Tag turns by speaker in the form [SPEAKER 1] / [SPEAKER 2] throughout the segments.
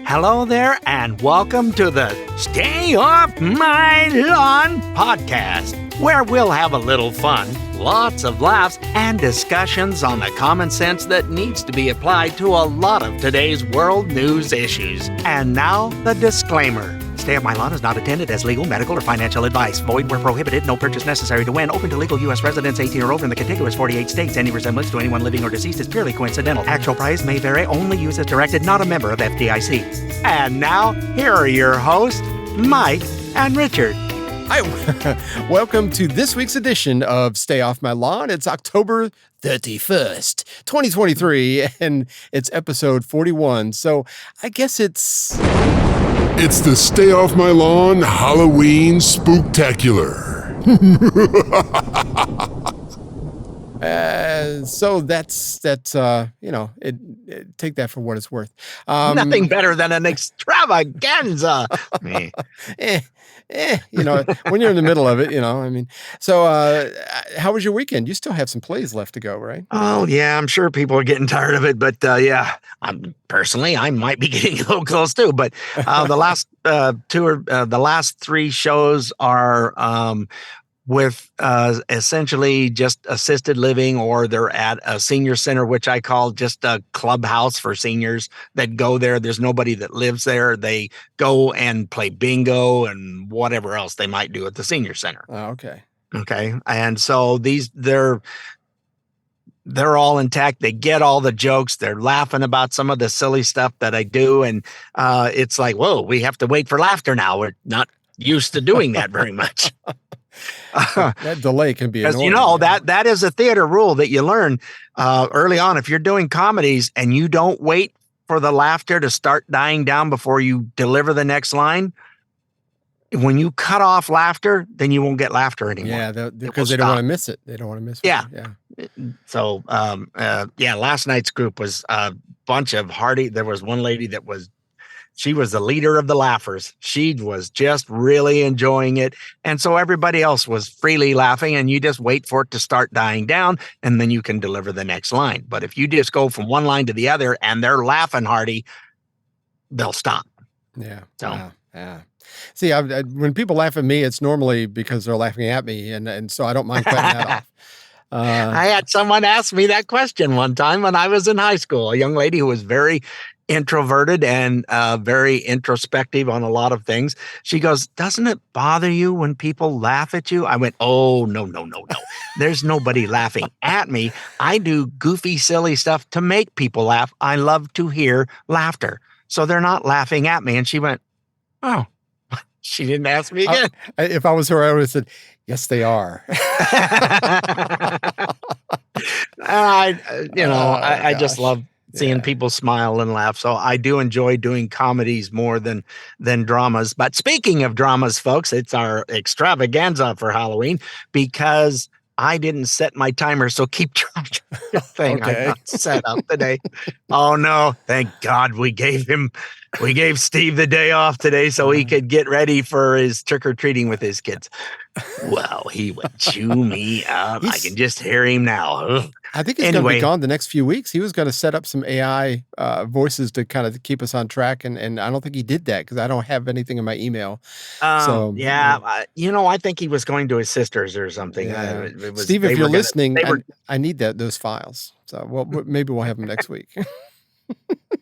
[SPEAKER 1] Hello there, and welcome to the Stay Off My Lawn podcast, where we'll have a little fun, lots of laughs, and discussions on the common sense that needs to be applied to a lot of today's world news issues. And now, the disclaimer. Stay Off My Lawn is not intended as legal, medical, or financial advice. Void where prohibited. No purchase necessary to win. Open to legal U.S. residents 18 or over in the contiguous 48 states. Any resemblance to anyone living or deceased is purely coincidental. Actual price may vary. Only use as directed. Not a member of FDIC. And now, here are your hosts, Mike and Richard.
[SPEAKER 2] Hi, welcome to this week's edition of Stay Off My Lawn. It's October 31st, 2023, and it's episode 41. So I guess it's
[SPEAKER 3] the Stay Off My Lawn Halloween Spooktacular.
[SPEAKER 2] So that's take that for what it's worth.
[SPEAKER 1] Nothing better than an extravaganza.
[SPEAKER 2] When you're in the middle of it, So how was your weekend? You still have some plays left to go, right?
[SPEAKER 1] Oh, yeah, I'm sure people are getting tired of it, but personally, I might be getting a little close too. But the last three shows are with essentially just assisted living, or they're at a senior center, which I call just a clubhouse for seniors that go there. There's nobody that lives there. They go and play bingo and whatever else they might do at the senior center.
[SPEAKER 2] Oh, okay.
[SPEAKER 1] Okay. And so they're all intact. They get all the jokes. They're laughing about some of the silly stuff that I do. And it's like, whoa, we have to wait for laughter now. We're not used to doing that very much.
[SPEAKER 2] That delay can be annoying.
[SPEAKER 1] That is a theater rule that you learn early on. If you're doing comedies and you don't wait for the laughter to start dying down before you deliver the next line, when you cut off laughter, then you won't get laughter anymore.
[SPEAKER 2] Yeah, because they don't want to miss it. They don't want to miss it.
[SPEAKER 1] Yeah.
[SPEAKER 2] Yeah.
[SPEAKER 1] So, last night's group was a bunch of hearty. There was one lady she was the leader of the laughers. She was just really enjoying it. And so everybody else was freely laughing, and you just wait for it to start dying down, and then you can deliver the next line. But if you just go from one line to the other and they're laughing hearty, they'll stop.
[SPEAKER 2] Yeah.
[SPEAKER 1] So,
[SPEAKER 2] yeah. See, when people laugh at me, it's normally because they're laughing at me. And so I don't mind cutting that off.
[SPEAKER 1] I had someone ask me that question one time when I was in high school, a young lady who was very introverted and very introspective on a lot of things. She goes, "Doesn't it bother you when people laugh at you?" I went, "Oh, no. There's nobody laughing at me. I do goofy, silly stuff to make people laugh. I love to hear laughter. So they're not laughing at me." And she went, "Oh." She didn't ask me again.
[SPEAKER 2] If I was her, I would have said, "Yes, they are."
[SPEAKER 1] I just love seeing people smile and laugh. So I do enjoy doing comedies more than dramas. But speaking of dramas, folks, it's our extravaganza for Halloween because I didn't set my timer. So keep trying the thing I got set up today. Oh no, thank God we gave Steve the day off today so he could get ready for his trick-or-treating with his kids. Well, he would chew me up. I can just hear him now. Ugh.
[SPEAKER 2] I think he's going to be gone the next few weeks. He was going to set up some AI voices to kind of keep us on track, and I don't think he did that because I don't have anything in my email.
[SPEAKER 1] I think he was going to his sister's or something.
[SPEAKER 2] Yeah. Steve, if you're listening, I need those files. So maybe we'll have them next week.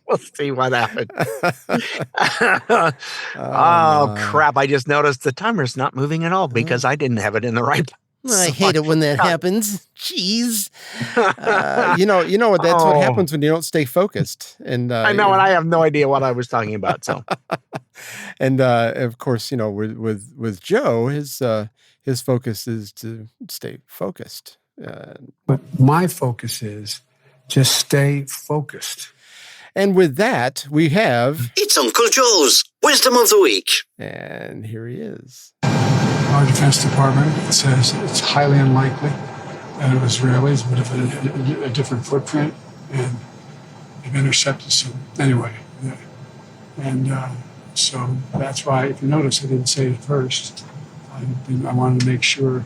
[SPEAKER 1] We'll see what happens. Crap. I just noticed the timer's not moving at all because I didn't have it in the right place.
[SPEAKER 2] I hate it when that happens. Jeez. That's what happens when you don't stay focused. And
[SPEAKER 1] I know, and I have no idea what I was talking about. So,
[SPEAKER 2] and of course, with Joe, his focus is to stay focused.
[SPEAKER 4] But my focus is just stay focused.
[SPEAKER 2] And with that, we have...
[SPEAKER 5] It's Uncle Joe's Wisdom of the Week.
[SPEAKER 2] And here he is.
[SPEAKER 4] Our Defense Department says it's highly unlikely that it was Israelis, but if a different footprint, and they've intercepted some. Anyway, and so that's why, if you notice, I didn't say it first. I wanted to make sure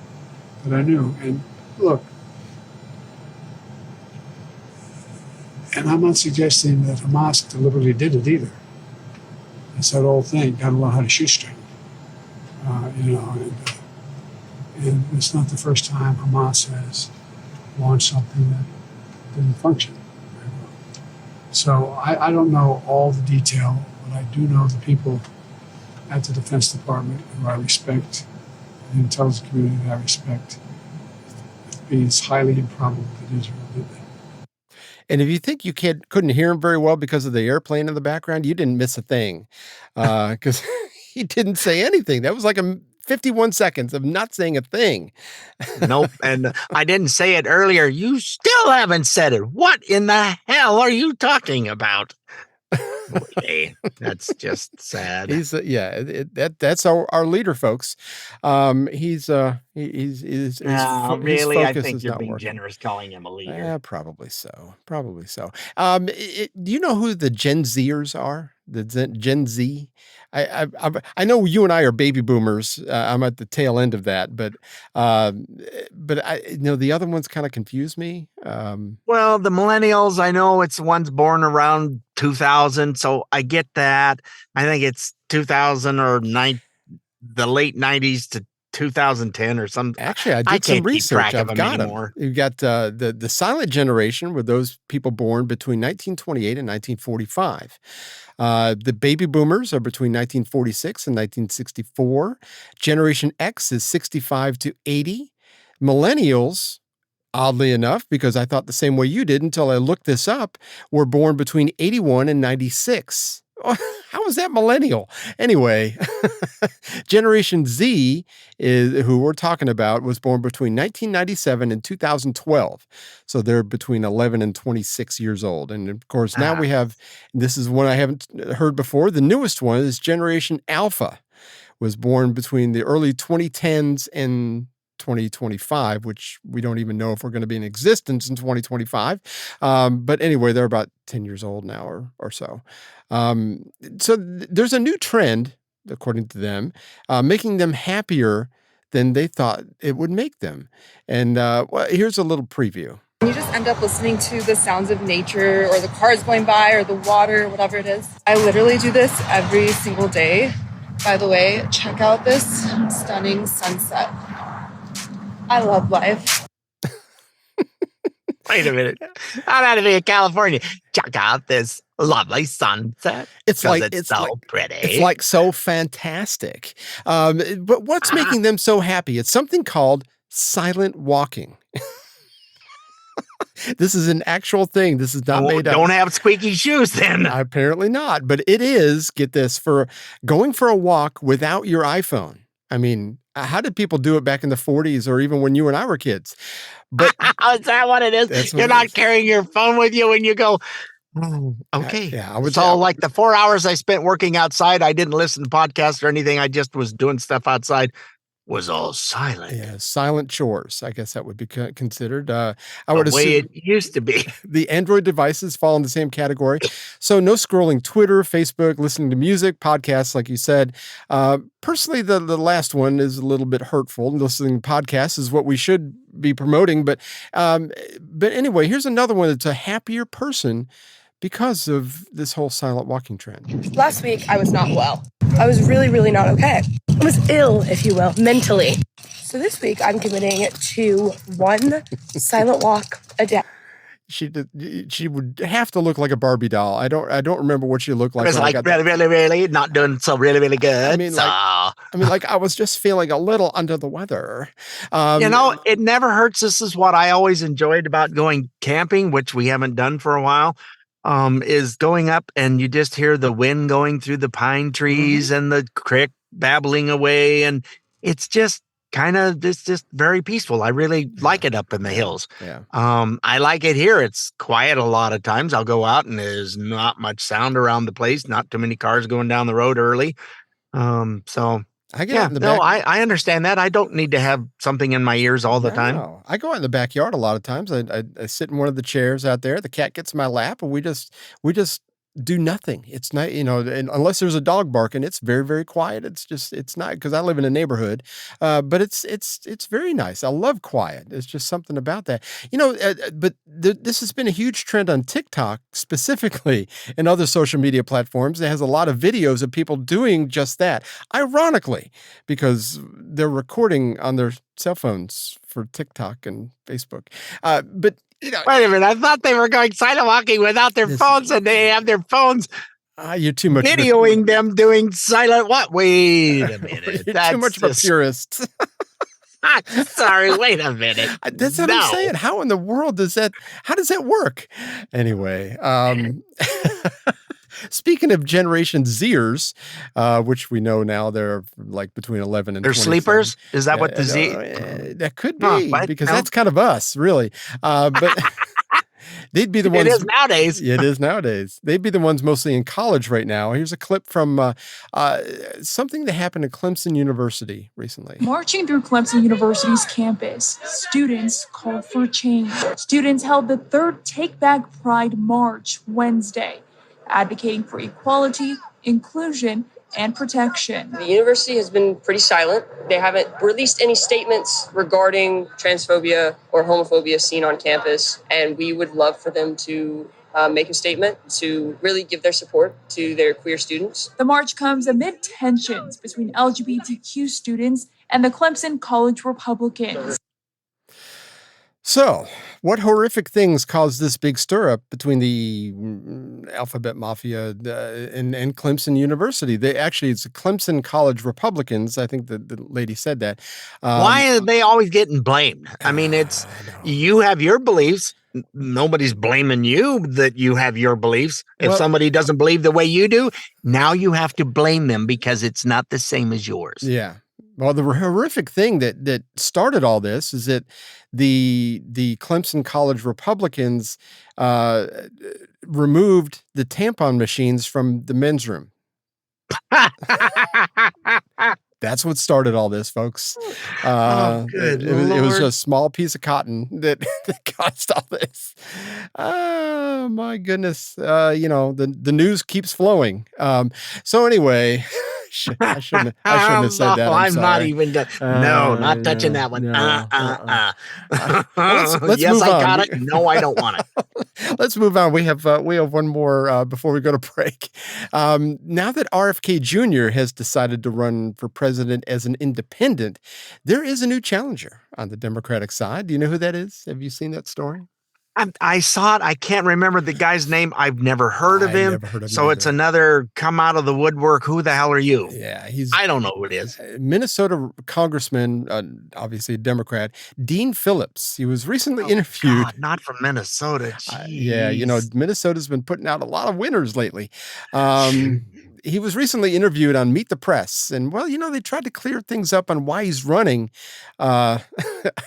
[SPEAKER 4] that I knew. And look, and I'm not suggesting that Hamas deliberately did it either. It's that old thing, got to learn how to shoestring. And it's not the first time Hamas has launched something that didn't function very well. So I don't know all the detail, but I do know the people at the Defense Department who I respect, the intelligence community that I respect. It's highly improbable that Israel did that.
[SPEAKER 2] And if you think you couldn't hear him very well because of the airplane in the background, you didn't miss a thing, because he didn't say anything. That was like 51 seconds of not saying a thing.
[SPEAKER 1] Nope. And I didn't say it earlier. You still haven't said it. What in the hell are you talking about? Hey, that's just sad.
[SPEAKER 2] He's that's our leader, folks. His
[SPEAKER 1] Really, I
[SPEAKER 2] focus
[SPEAKER 1] think
[SPEAKER 2] is
[SPEAKER 1] you're
[SPEAKER 2] not
[SPEAKER 1] being
[SPEAKER 2] working.
[SPEAKER 1] generous calling him a leader.
[SPEAKER 2] Yeah, probably so. Probably so. Do you know who the Gen Zers are? The Gen Z. I know you and I are baby boomers. I'm at the tail end of that, but the other ones kind of confuse me.
[SPEAKER 1] Well, the millennials, I know it's ones born around 2000, so I get that. I think it's 2000 or the late 90s to 2010 or something.
[SPEAKER 2] Actually, I
[SPEAKER 1] I
[SPEAKER 2] did some
[SPEAKER 1] can't keep
[SPEAKER 2] research.
[SPEAKER 1] track of
[SPEAKER 2] I've
[SPEAKER 1] them
[SPEAKER 2] got
[SPEAKER 1] anymore.
[SPEAKER 2] them. You've got the silent generation, were those people born between 1928 and 1945. The baby boomers are between 1946 and 1964. Generation X is 65 to 80. Millennials, oddly enough, because I thought the same way you did until I looked this up, were born between 81 and 96. How is that millennial? Anyway, Generation Z is who we're talking about, was born between 1997 and 2012. So they're between 11 and 26 years old. And of course, now we have, this is one I haven't heard before. The newest one is Generation Alpha, was born between the early 2010s and 2025, which we don't even know if we're going to be in existence in 2025. But anyway, they're about 10 years old now or so. So there's a new trend, according to them, making them happier than they thought it would make them. And here's a little preview.
[SPEAKER 6] You just end up listening to the sounds of nature or the cars going by or the water, whatever it is. I literally do this every single day. By the way, check out this stunning sunset. I love life.
[SPEAKER 1] Wait a minute. I'm out of here, California. Check out this lovely sunset.
[SPEAKER 2] It's so
[SPEAKER 1] pretty.
[SPEAKER 2] It's like so fantastic. But what's making them so happy? It's something called silent walking. This is an actual thing. This is not made up.
[SPEAKER 1] Don't have squeaky shoes then.
[SPEAKER 2] Apparently not. But it is, get this, for going for a walk without your iPhone. I mean, how did people do it back in the 40s or even when you and I were kids? But
[SPEAKER 1] is that what it is? You're not carrying your phone with you when you go, okay. Like the 4 hours I spent working outside, I didn't listen to podcasts or anything. I just was doing stuff outside. Was all silent.
[SPEAKER 2] Yeah, silent chores. I guess that would be considered. I
[SPEAKER 1] would assume it used to be.
[SPEAKER 2] The Android devices fall in the same category. So no scrolling Twitter, Facebook, listening to music, podcasts, like you said. Personally, the last one is a little bit hurtful. Listening to podcasts is what we should be promoting. But anyway, here's another one that's a happier person because of this whole silent walking trend.
[SPEAKER 6] Last week, I was not well. I was really, really not okay. I was ill, if you will, mentally. So this week, I'm committing to one silent walk a day.
[SPEAKER 2] She would have to look like a Barbie doll. I don't remember what she looked like.
[SPEAKER 1] It was like really not doing so really good.
[SPEAKER 2] I was just feeling a little under the weather.
[SPEAKER 1] It never hurts. This is what I always enjoyed about going camping, which we haven't done for a while. Is going up and you just hear the wind going through the pine trees and the creek babbling away. And it's just just very peaceful. I really like it up in the hills.
[SPEAKER 2] Yeah.
[SPEAKER 1] I like it here. It's quiet a lot of times. I'll go out and there's not much sound around the place. Not too many cars going down the road early.
[SPEAKER 2] I get out in the back.
[SPEAKER 1] I understand that. I don't need to have something in my ears all the time.
[SPEAKER 2] I go out in the backyard a lot of times. I sit in one of the chairs out there. The cat gets in my lap, and we just do nothing. It's not, and unless there's a dog barking, it's very, very quiet. It's not, because I live in a neighborhood, but it's very nice. I love quiet. There's just something about that, but this has been a huge trend on TikTok specifically and other social media platforms. It has a lot of videos of people doing just that, ironically, because they're recording on their cell phones for TikTok and Facebook. But
[SPEAKER 1] wait a minute. I thought they were going silent walking without their phones, and they have their phones
[SPEAKER 2] you're too much
[SPEAKER 1] videoing them doing silent what? Wait a minute.
[SPEAKER 2] You're too much of a purist.
[SPEAKER 1] Sorry, wait a minute.
[SPEAKER 2] That's what I'm saying. How in the world how does that work? Anyway, speaking of Generation Zers, which we know now they're like between 11 and
[SPEAKER 1] they're
[SPEAKER 2] 27.
[SPEAKER 1] Sleepers? Is that what the Z?
[SPEAKER 2] That could be, because that's kind of us, really. But they'd be the ones.
[SPEAKER 1] It is nowadays.
[SPEAKER 2] It is nowadays. They'd be the ones mostly in college right now. Here's a clip from something that happened at Clemson University recently.
[SPEAKER 7] Marching through Clemson University's campus, students called for change. Students held the third Take Back Pride March Wednesday, advocating for equality, inclusion, and protection.
[SPEAKER 8] The university has been pretty silent. They haven't released any statements regarding transphobia or homophobia seen on campus, and we would love for them to make a statement to really give their support to their queer students.
[SPEAKER 7] The march comes amid tensions between LGBTQ students and the Clemson College Republicans.
[SPEAKER 2] So, what horrific things caused this big stir up between the alphabet mafia and Clemson University? It's the Clemson College Republicans. I think the lady said that.
[SPEAKER 1] Why are they always getting blamed? I mean, you have your beliefs. Nobody's blaming you that you have your beliefs. If somebody doesn't believe the way you do, now you have to blame them because it's not the same as yours.
[SPEAKER 2] Yeah. Well, the horrific thing that started all this is that the Clemson College Republicans removed the tampon machines from the men's room. That's what started all this, folks. It was a small piece of cotton that caused all this. Oh my goodness! The news keeps flowing. So anyway. I shouldn't have said that.
[SPEAKER 1] I'm not even done. No, not touching that one.
[SPEAKER 2] Let's
[SPEAKER 1] yes,
[SPEAKER 2] move
[SPEAKER 1] I
[SPEAKER 2] on.
[SPEAKER 1] got it. No, I don't want it.
[SPEAKER 2] Let's move on. We have one more before we go to break. Now that RFK Jr. has decided to run for president as an independent, there is a new challenger on the Democratic side. Do you know who that is? Have you seen that story?
[SPEAKER 1] I saw it. I can't remember the guy's name. I've never heard of him. So it's another come out of the woodwork. Who the hell are you?
[SPEAKER 2] Yeah,
[SPEAKER 1] I don't know who it is.
[SPEAKER 2] Minnesota Congressman, obviously a Democrat, Dean Phillips. He was recently interviewed.
[SPEAKER 1] God, not from Minnesota.
[SPEAKER 2] Yeah, Minnesota's been putting out a lot of winners lately. He was recently interviewed on Meet the Press, and they tried to clear things up on why he's running. I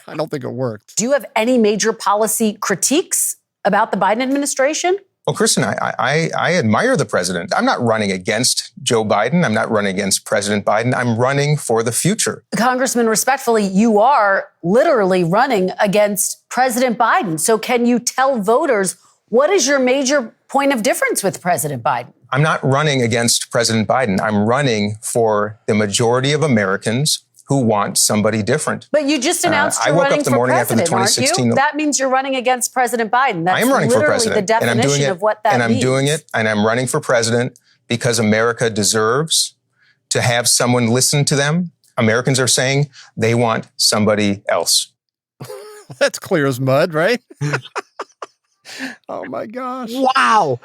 [SPEAKER 2] don't think it worked.
[SPEAKER 9] Do you have any major policy critiques about the Biden administration?
[SPEAKER 10] Well, Kristen, I admire the president. I'm not running against Joe Biden. I'm not running against President Biden. I'm running for the future.
[SPEAKER 9] Congressman, respectfully, you are literally running against President Biden. So can you tell voters what is your major point of difference with President Biden?
[SPEAKER 10] I'm not running against President Biden. I'm running for the majority of Americans who want somebody different.
[SPEAKER 9] But you just announced you're running for president, aren't you? That means you're running against President Biden. That's
[SPEAKER 10] I am running for president,
[SPEAKER 9] the definition of what that means.
[SPEAKER 10] And I'm doing it, and I'm running for president because America deserves to have someone listen to them. Americans are saying they want somebody else.
[SPEAKER 2] That's clear as mud, right? Oh my gosh.
[SPEAKER 1] Wow.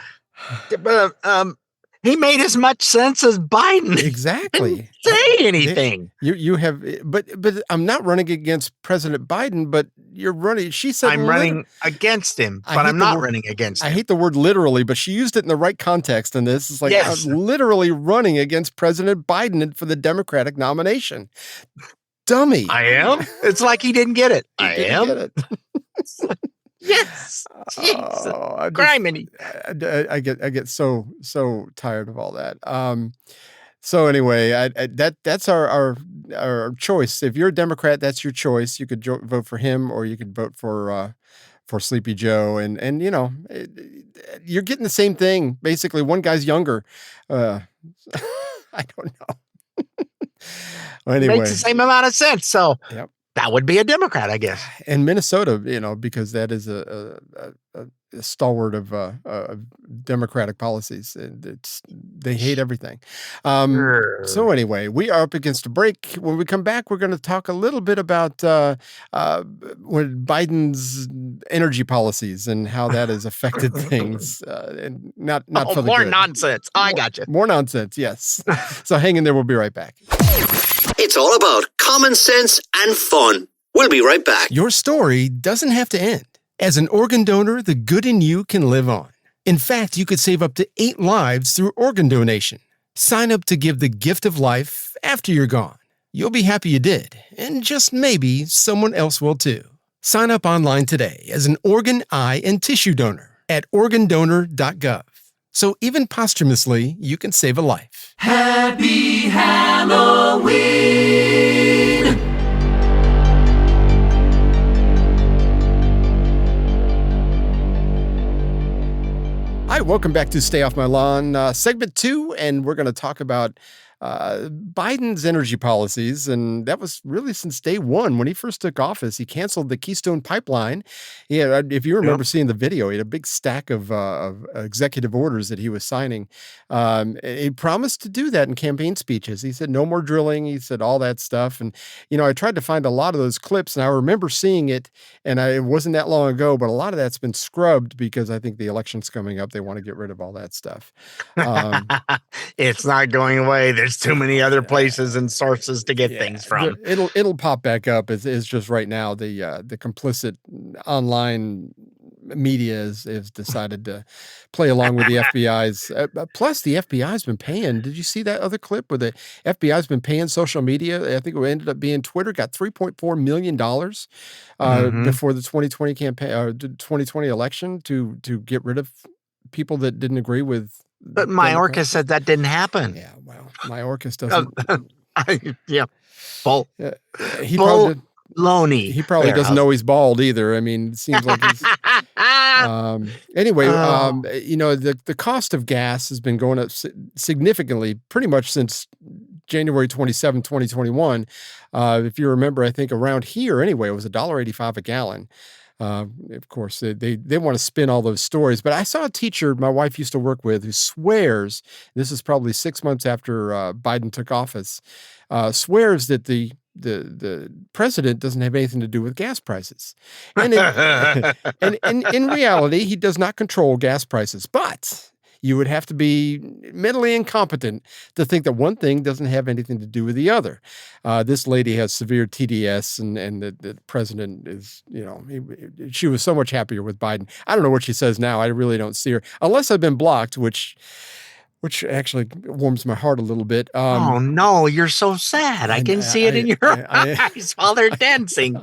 [SPEAKER 1] He made as much sense as Biden.
[SPEAKER 2] Exactly.
[SPEAKER 1] Didn't say anything.
[SPEAKER 2] You have, but I'm not running against President Biden, but you're running. She said
[SPEAKER 1] I'm running against him, but I'm not running against him.
[SPEAKER 2] I hate the word literally, but she used it in the right context. And this is like,
[SPEAKER 1] yes.
[SPEAKER 2] I'm literally running against President Biden for the Democratic nomination. Dummy.
[SPEAKER 1] I am. It's like he didn't get it.
[SPEAKER 2] He didn't get it.
[SPEAKER 1] Yes. Jesus. Criminy.
[SPEAKER 2] I get so tired of all that. So anyway, that's our choice. If you're a Democrat, that's your choice. You could vote for him, or you could vote for for Sleepy Joe. And you're getting the same thing. Basically, one guy's younger. I don't know. Anyway.
[SPEAKER 1] Makes the same amount of sense. So
[SPEAKER 2] Yep.
[SPEAKER 1] that would be a Democrat, I guess.
[SPEAKER 2] And Minnesota, because that is a stalwart of Democratic policies. And they hate everything. So anyway, we are up against a break. When we come back, we're going to talk a little bit about Biden's energy policies and how that has affected things. And not for the
[SPEAKER 1] more
[SPEAKER 2] good.
[SPEAKER 1] Nonsense. I got you.
[SPEAKER 2] More nonsense, yes. So hang in there. We'll be right back.
[SPEAKER 5] It's all about common sense and fun. We'll be right back.
[SPEAKER 2] Your story doesn't have to end. As an organ donor, the good in you can live on. In fact, you could save up to 8 lives through organ donation. Sign up to give the gift of life after you're gone. You'll be happy you did, and just maybe someone else will too. Sign up online today as an organ, eye, and tissue donor at organdonor.gov. So even posthumously, you can save a life.
[SPEAKER 11] Happy Halloween!
[SPEAKER 2] Hi, welcome back to Stay Off My Lawn, segment 2, and we're going to talk about Biden's energy policies, and that was really since day one. When he first took office, he canceled the Keystone Pipeline. Yeah, if you remember seeing the video, he had a big stack of executive orders that he was signing. He promised to do that in campaign speeches. He said no more drilling. He said all that stuff. And, I tried to find a lot of those clips, and I remember seeing it, and it wasn't that long ago, but a lot of that's been scrubbed because I think the election's coming up. They want to get rid of all that stuff.
[SPEAKER 1] It's not going away. There's too many other places and sources to get things from.
[SPEAKER 2] It'll pop back up. It's just right now the complicit online media has decided to play along with the FBI's. Plus, the FBI's been paying. Did you see that other clip where the FBI's been paying social media? I think it ended up being Twitter got $3.4 million before the 2020 campaign or 2020 election to get rid of people that didn't agree with.
[SPEAKER 1] But Mayorkas said that didn't happen.
[SPEAKER 2] Yeah, well, Mayorkas doesn't.
[SPEAKER 1] He probably Loney.
[SPEAKER 2] He probably doesn't know he's bald either. I mean, it seems like he's. Anyway, the cost of gas has been going up significantly, pretty much since January 27, 2021. If you remember, I think around here anyway, it was $1.85 a gallon. Of course, they want to spin all those stories. But I saw a teacher my wife used to work with who swears, this is probably 6 months after Biden took office, swears that the president doesn't have anything to do with gas prices. And in reality, he does not control gas prices. But you would have to be mentally incompetent to think that one thing doesn't have anything to do with the other. This lady has severe TDS, and the president is, she was so much happier with Biden. I don't know what she says now. I really don't see her, unless I've been blocked, which actually warms my heart a little bit.
[SPEAKER 1] Oh, no, you're so sad. I can see it in your eyes while they're dancing.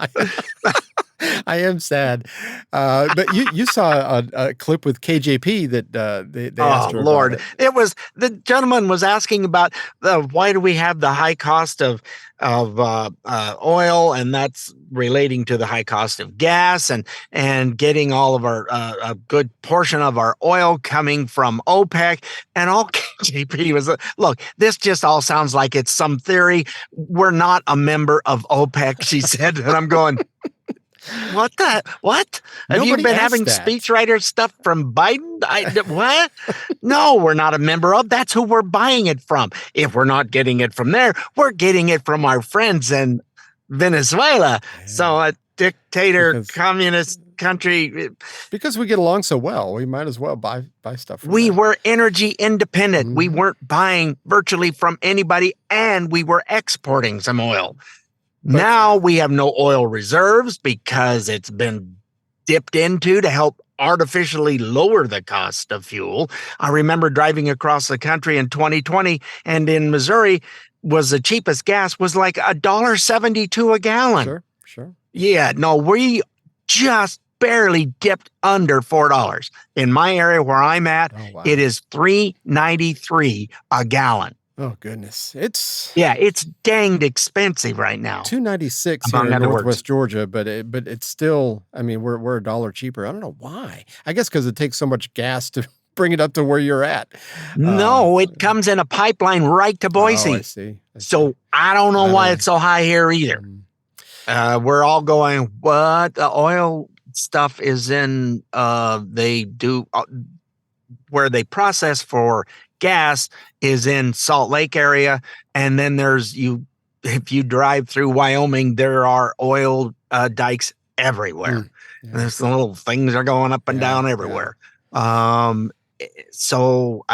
[SPEAKER 2] I am sad. But you saw a clip with KJP that they asked her
[SPEAKER 1] Lord.
[SPEAKER 2] about.
[SPEAKER 1] It was, the gentleman was asking about why do we have the high cost of oil, and that's relating to the high cost of gas and getting all of our a good portion of our oil coming from OPEC, and all KJP was look, this just all sounds like it's some theory. We're not a member of OPEC, she said, and I'm going, what? Have you been having speechwriter stuff from Biden? What? No, we're not a member of. That's who we're buying it from. If we're not getting it from there, we're getting it from our friends in Venezuela. Yeah. So a dictator, communist country.
[SPEAKER 2] Because we get along so well, we might as well buy stuff from
[SPEAKER 1] them. Were energy independent. Mm-hmm. We weren't buying virtually from anybody, and we were exporting some oil. But now we have no oil reserves because it's been dipped into to help artificially lower the cost of fuel. I remember driving across the country in 2020, and in Missouri was the cheapest gas was like $1.72 a gallon.
[SPEAKER 2] Sure.
[SPEAKER 1] Yeah, no, we just barely dipped under $4. In my area where I'm at, It is $3.93 a gallon.
[SPEAKER 2] Oh goodness, it's
[SPEAKER 1] Yeah, it's danged expensive right now.
[SPEAKER 2] $2.96 here
[SPEAKER 1] Among
[SPEAKER 2] in
[SPEAKER 1] other
[SPEAKER 2] Northwest
[SPEAKER 1] words.
[SPEAKER 2] Georgia, but it's still. I mean, we're a dollar cheaper. I don't know why. I guess because it takes so much gas to bring it up to where you're at.
[SPEAKER 1] No, it comes in a pipeline right to
[SPEAKER 2] Oh, I
[SPEAKER 1] Boise.
[SPEAKER 2] see.
[SPEAKER 1] So I don't know why it's so high here either. We're all going, what? The oil stuff is in, they do, where they process for gas is in Salt Lake area. And then if you drive through Wyoming, there are oil dikes everywhere.
[SPEAKER 2] Yeah.
[SPEAKER 1] There's the little things are going up and down everywhere. So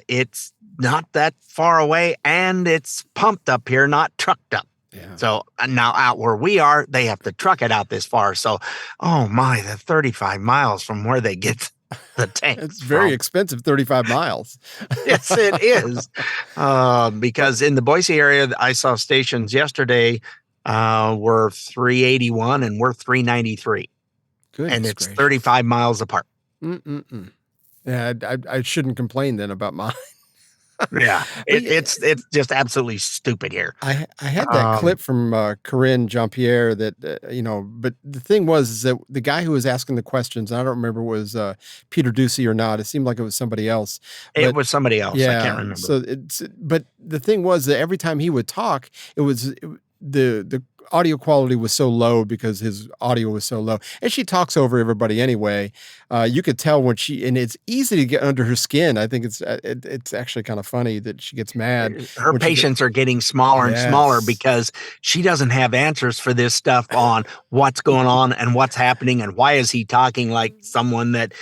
[SPEAKER 1] it's not that far away, and it's pumped up here, not trucked up.
[SPEAKER 2] Yeah.
[SPEAKER 1] So now out where we are, they have to truck it out this far. So, oh my, the 35 miles from where they get the tanks.
[SPEAKER 2] It's very expensive, 35 miles.
[SPEAKER 1] Yes, it is. Because in the Boise area, I saw stations yesterday were 381 and we're 393.
[SPEAKER 2] Goodness
[SPEAKER 1] and it's
[SPEAKER 2] gracious.
[SPEAKER 1] 35 miles apart.
[SPEAKER 2] Yeah, I shouldn't complain then about mine.
[SPEAKER 1] Yeah, it's just absolutely stupid here.
[SPEAKER 2] I had that clip from Corinne Jean-Pierre that, but the thing was is that the guy who was asking the questions, I don't remember was Peter Ducey or not. It seemed like it was somebody else.
[SPEAKER 1] It was somebody else.
[SPEAKER 2] Yeah,
[SPEAKER 1] I can't remember.
[SPEAKER 2] So but the thing was that every time he would talk, the audio quality was so low because his audio was so low, and she talks over everybody anyway. You could tell when and it's easy to get under her skin. I think it's actually kind of funny that she gets mad.
[SPEAKER 1] Her patients are getting smaller and smaller because she doesn't have answers for this stuff on what's going on and what's happening and why is he talking like someone that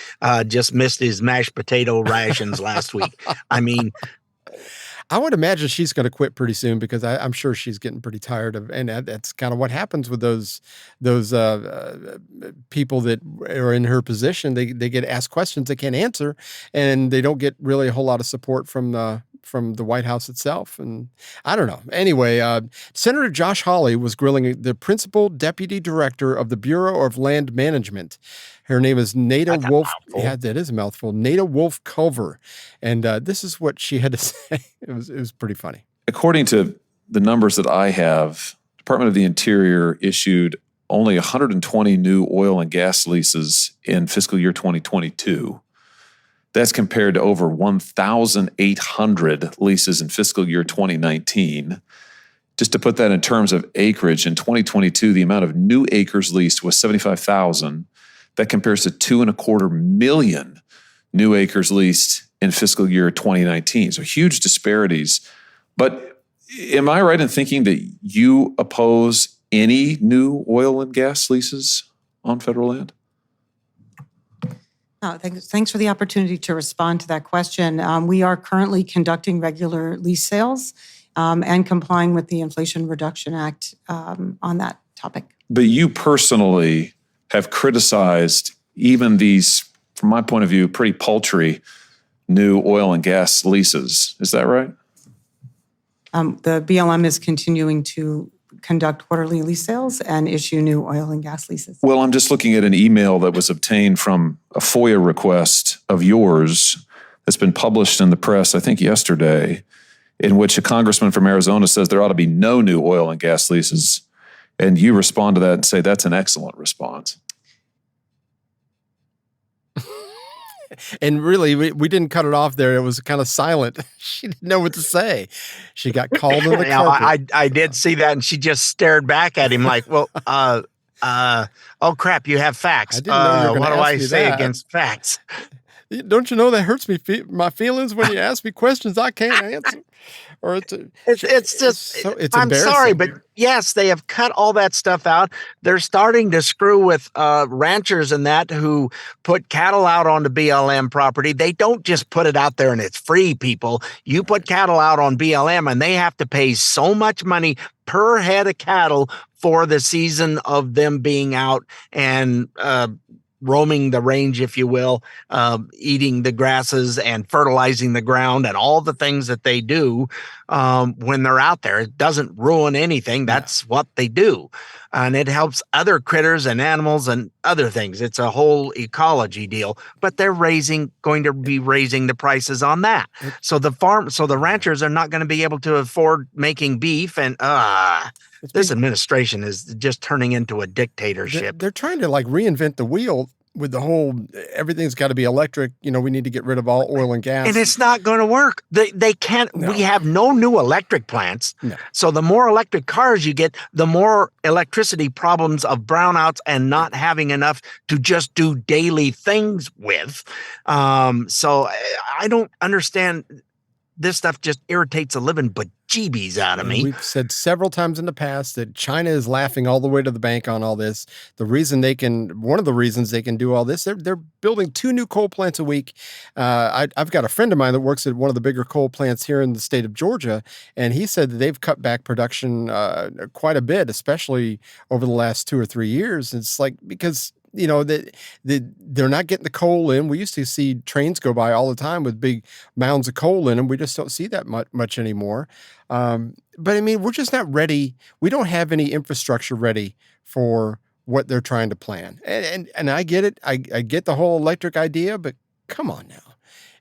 [SPEAKER 1] just missed his mashed potato rations last week. I mean,
[SPEAKER 2] I would imagine she's going to quit pretty soon because I'm sure she's getting pretty tired of, and that's kind of what happens with those people that are in her position. They get asked questions they can't answer, and they don't get really a whole lot of support from the White House itself. And I don't know. Anyway, Senator Josh Hawley was grilling the principal deputy director of the Bureau of Land Management. Her name is Nada Wolf. Yeah, that is a mouthful. Nada Wolf Culver. And this is what she had to say. It was pretty funny.
[SPEAKER 12] According to the numbers that I have, Department of the Interior issued only 120 new oil and gas leases in fiscal year 2022. That's compared to over 1,800 leases in fiscal year 2019. Just to put that in terms of acreage, in 2022, the amount of new acres leased was 75,000. That compares to 2.25 million new acres leased in fiscal year 2019. So huge disparities. But am I right in thinking that you oppose any new oil and gas leases on federal land?
[SPEAKER 13] Thanks for the opportunity to respond to that question. We are currently conducting regular lease sales and complying with the Inflation Reduction Act on that topic.
[SPEAKER 12] But you personally have criticized even these, from my point of view, pretty paltry new oil and gas leases. Is that right?
[SPEAKER 13] The BLM is continuing to conduct quarterly lease sales and issue new oil and gas leases.
[SPEAKER 12] Well, I'm just looking at an email that was obtained from a FOIA request of yours that's been published in the press, I think yesterday, in which a congressman from Arizona says there ought to be no new oil and gas leases. And you respond to that and say that's an excellent response.
[SPEAKER 2] And really, we didn't cut it off there. It was kind of silent. She didn't know what to say. She got called in the carpet.
[SPEAKER 1] I did see that, and she just stared back at him like, well, oh, crap, you have facts.
[SPEAKER 2] I didn't know you were
[SPEAKER 1] what
[SPEAKER 2] gonna
[SPEAKER 1] do I
[SPEAKER 2] ask me
[SPEAKER 1] say
[SPEAKER 2] that.
[SPEAKER 1] against facts?
[SPEAKER 2] Don't you know that hurts me my feelings when you ask me questions I can't answer? Or it's
[SPEAKER 1] I'm sorry, but yes, they have cut all that stuff out. They're starting to screw with ranchers and that who put cattle out onto BLM property. They don't just put it out there and it's free, people. You put cattle out on BLM and they have to pay so much money per head of cattle for the season of them being out and roaming the range, if you will, eating the grasses and fertilizing the ground and all the things that they do when they're out there. It doesn't ruin anything. That's what they do. and it helps other critters and animals and other things. It's a whole ecology deal, but they're going to be raising the prices on that. So the ranchers are not going to be able to afford making beef, and this administration is just turning into a dictatorship.
[SPEAKER 2] They're trying to like reinvent the wheel with the whole everything's got to be electric. We need to get rid of all oil and gas.
[SPEAKER 1] And it's not going to work. They can't. No. We have no new electric plants. No. So the more electric cars you get, the more electricity problems of brownouts and not having enough to just do daily things with. So I don't understand. This stuff just irritates the living bejeebies out of me.
[SPEAKER 2] We've said several times in the past that China is laughing all the way to the bank on all this. One of the reasons they can do all this, they're building 2 new coal plants a week. I've got a friend of mine that works at one of the bigger coal plants here in the state of Georgia, and he said that they've cut back production quite a bit, especially over the last 2 or 3 years. It's like because they're not getting the coal in. We used to see trains go by all the time with big mounds of coal in them. We just don't see that much anymore. But I mean, we're just not ready. We don't have any infrastructure ready for what they're trying to plan. And I get it. I get the whole electric idea, but come on now.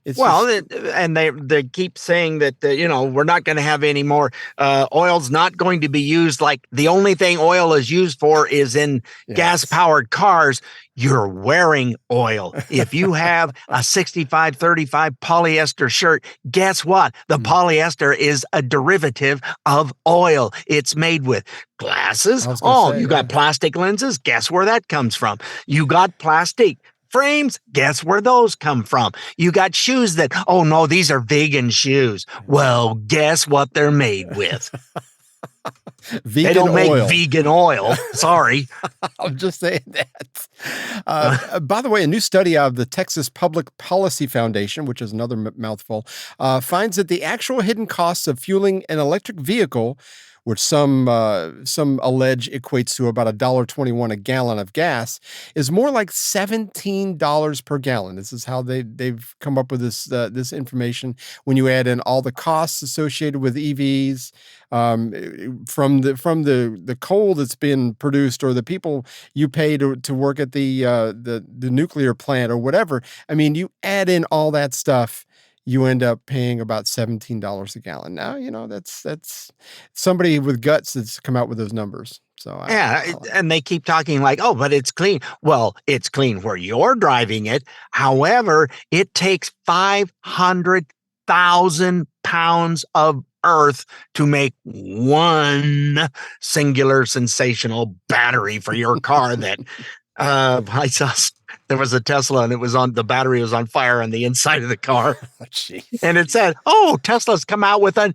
[SPEAKER 1] And they keep saying that, we're not going to have any more. Oil's not going to be used. Like the only thing oil is used for is in gas-powered cars. You're wearing oil. If you have a 65-35 polyester shirt, guess what? The polyester is a derivative of oil. It's made with glasses. You got plastic lenses. Guess where that comes from? You got plastic frames, guess where those come from? You got shoes that, no, these are vegan shoes. Well, guess what they're made with? They don't make vegan oil. Sorry.
[SPEAKER 2] I'm just saying that. By the way, a new study of the Texas Public Policy Foundation, which is another mouthful, finds that the actual hidden costs of fueling an electric vehicle, which some allege equates to about $1.21 a gallon of gas, is more like $17 per gallon. This is how they've come up with this information. When you add in all the costs associated with EVs, from the coal that's been produced, or the people you pay to work at the nuclear plant or whatever. I mean, you add in all that stuff, you end up paying about $17 a gallon. Now, that's somebody with guts that's come out with those numbers. So
[SPEAKER 1] and they keep talking like, but it's clean. Well, it's clean where you're driving it. However, it takes 500,000 pounds of earth to make one singular sensational battery for your car that I saw. There was a Tesla, and the battery was on fire on the inside of the car. And it said, Tesla's come out with a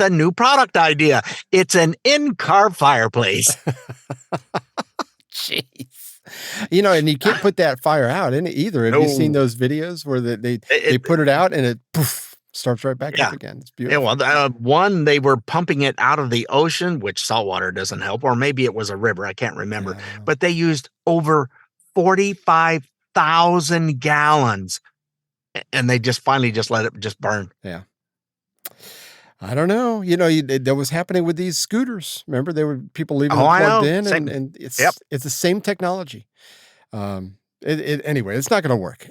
[SPEAKER 1] new product idea. It's an in-car fireplace.
[SPEAKER 2] Jeez. And you can't put that fire out in it either. Have you seen those videos where they put it out and it poof, starts right back up again? It's beautiful.
[SPEAKER 1] Yeah, well, they were pumping it out of the ocean, which saltwater doesn't help, or maybe it was a river. I can't remember. But they used over 45,000 gallons, and they just finally let it just burn.
[SPEAKER 2] Yeah. I don't know. That was happening with these scooters. Remember, there were people leaving them plugged in, and it's the same technology. Anyway, it's not going to work.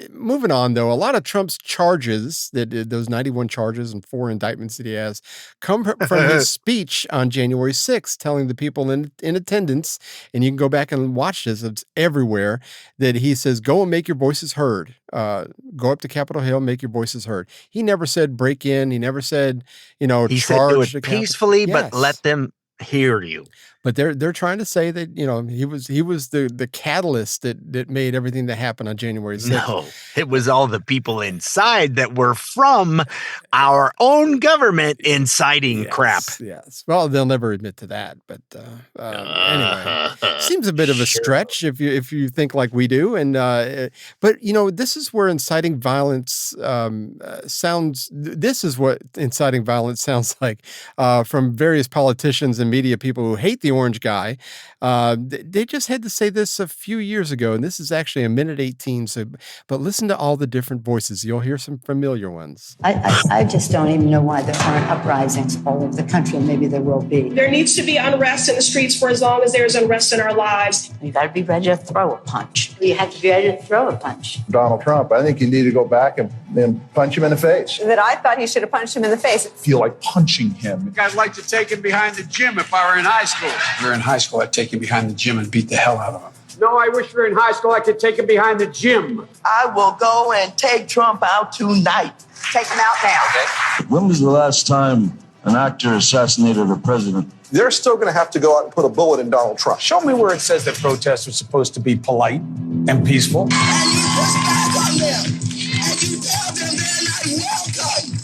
[SPEAKER 2] Moving on, though, a lot of Trump's charges, those 91 charges and 4 indictments that he has, come from his speech on January 6th, telling the people in attendance, and you can go back and watch this, it's everywhere, that he says, go and make your voices heard. Go up to Capitol Hill, make your voices heard. He never said break in. He never said,
[SPEAKER 1] he
[SPEAKER 2] charge.
[SPEAKER 1] Said do it peacefully, but let them hear you.
[SPEAKER 2] But they're trying to say that he was the catalyst that made everything that happened on January 6th.
[SPEAKER 1] No, it was all the people inside that were from our own government inciting crap.
[SPEAKER 2] Yes. Well, they'll never admit to that. But anyway, seems a bit of a stretch if you think like we do. And but this is where inciting violence sounds. This is what inciting violence sounds like from various politicians and media people who hate the the orange guy. They just had to say this a few years ago, and this is actually a minute 18. So, but listen to all the different voices. You'll hear some familiar ones.
[SPEAKER 14] I just don't even know why there aren't uprisings all over the country, and maybe there will be.
[SPEAKER 15] There needs to be unrest in the streets for as long as there's unrest in our lives.
[SPEAKER 14] You got to be ready to throw a punch. You have to be ready to throw a punch.
[SPEAKER 16] Donald Trump, I think you need to go back and punch him in the face.
[SPEAKER 17] That I thought he should have punched him in the face.
[SPEAKER 16] Feel like punching him.
[SPEAKER 18] I'd like to take him behind the gym if I were in high school. If we were in high school, I'd take him behind the gym and beat the hell out of him. No, I wish we were in high school. I could take him behind the gym.
[SPEAKER 19] I will go and take Trump out tonight.
[SPEAKER 17] Take him out now. Okay.
[SPEAKER 20] When was the last time an actor assassinated a president?
[SPEAKER 16] They're still going to have to go out and put a bullet in Donald Trump.
[SPEAKER 18] Show me where it says that protests are supposed to be polite and peaceful.
[SPEAKER 21] And you push back on them. And you tell them they're not welcome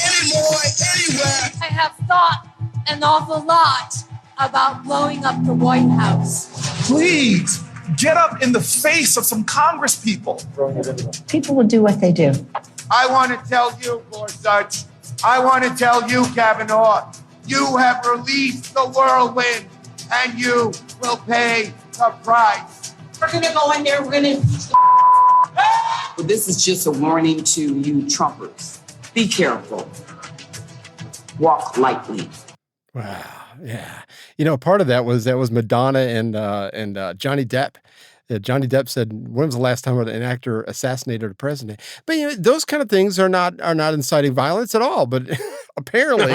[SPEAKER 21] anymore, anywhere.
[SPEAKER 22] I have thought an awful lot about blowing up the White House.
[SPEAKER 16] Please, get up in the face of some Congress people.
[SPEAKER 14] People will do what they do.
[SPEAKER 18] I want to tell you, Gorsuch, I want to tell you, Kavanaugh, you have released the whirlwind, and you will pay the price.
[SPEAKER 17] We're going to go in there. We're going to...
[SPEAKER 23] Well, this is just a warning to you Trumpers. Be careful. Walk lightly.
[SPEAKER 2] Wow. Yeah. You know, part of that was Madonna and Johnny Depp. Johnny Depp said, when was the last time an actor assassinated a president? But you know, those kind of things are not inciting violence at all. But apparently,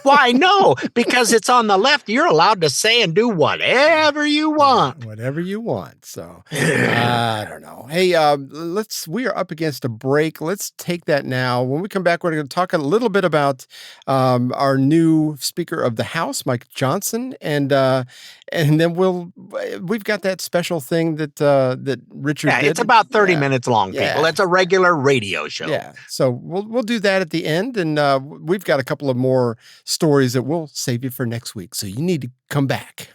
[SPEAKER 1] why no? Because it's on the left. You're allowed to say and do whatever you want.
[SPEAKER 2] Whatever you want. So I don't know. Hey, we are up against a break. Let's take that now. When we come back, we're going to talk a little bit about our new Speaker of the House, Mike Johnson, and then we've got that special thing that Richard did.
[SPEAKER 1] It's about 30 minutes long, people. It's a regular radio show.
[SPEAKER 2] Yeah. So we'll do that at the end, and we've got a couple of more stories that we'll save you for next week. So you need to come back.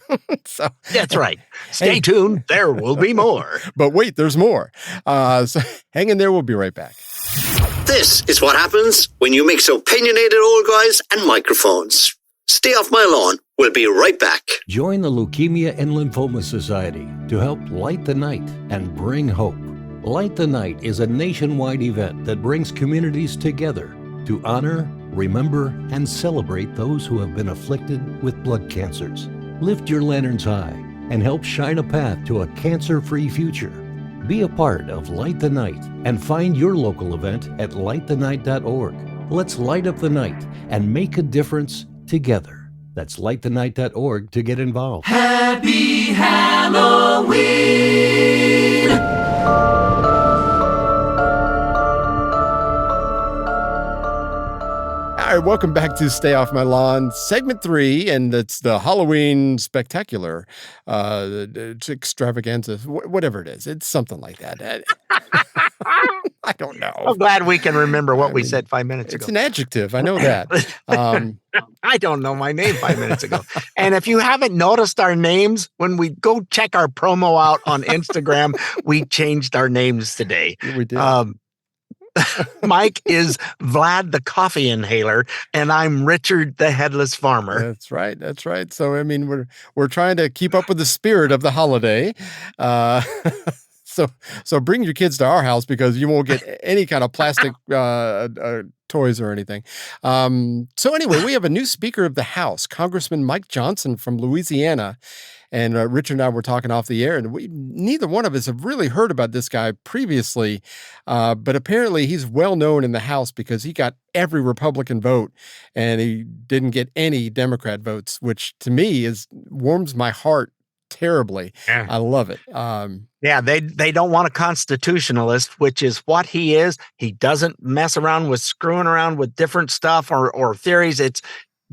[SPEAKER 2] So
[SPEAKER 1] that's right. Stay tuned. There will be more.
[SPEAKER 2] But wait, there's more. So hang in there. We'll be right back.
[SPEAKER 5] This is what happens when you mix opinionated old guys and microphones. Stay off my lawn. We'll be right back.
[SPEAKER 24] Join the Leukemia and Lymphoma Society to help light the night and bring hope. Light the Night is a nationwide event that brings communities together to honor, remember, and celebrate those who have been afflicted with blood cancers. Lift your lanterns high and help shine a path to a cancer-free future. Be a part of Light the Night and find your local event at lightthenight.org. Let's light up the night and make a difference together. That's lightthenight.org to get involved.
[SPEAKER 11] Happy Halloween!
[SPEAKER 2] All right, welcome back to Stay Off My Lawn, segment 3, and it's the Halloween spectacular, extravaganza, whatever it is. It's something like that. I don't know.
[SPEAKER 1] I'm glad we can remember what we said 5 minutes ago.
[SPEAKER 2] It's an adjective. I know that.
[SPEAKER 1] I don't know my name 5 minutes ago. And if you haven't noticed our names, when we go check our promo out on Instagram, we changed our names today.
[SPEAKER 2] We did.
[SPEAKER 1] Mike is Vlad the coffee inhaler, and I'm Richard the headless farmer.
[SPEAKER 2] That's right. That's right. So I mean, we're trying to keep up with the spirit of the holiday. So bring your kids to our house because you won't get any kind of plastic toys or anything. So anyway, we have a new Speaker of the House, Congressman Mike Johnson from Louisiana. And Richard and I were talking off the air, and neither one of us have really heard about this guy previously. But apparently he's well known in the House because he got every Republican vote and he didn't get any Democrat votes, which to me warms my heart terribly.
[SPEAKER 1] Yeah.
[SPEAKER 2] I love it.
[SPEAKER 1] They don't want a constitutionalist, which is what he is. He doesn't mess around with screwing around with different stuff or theories.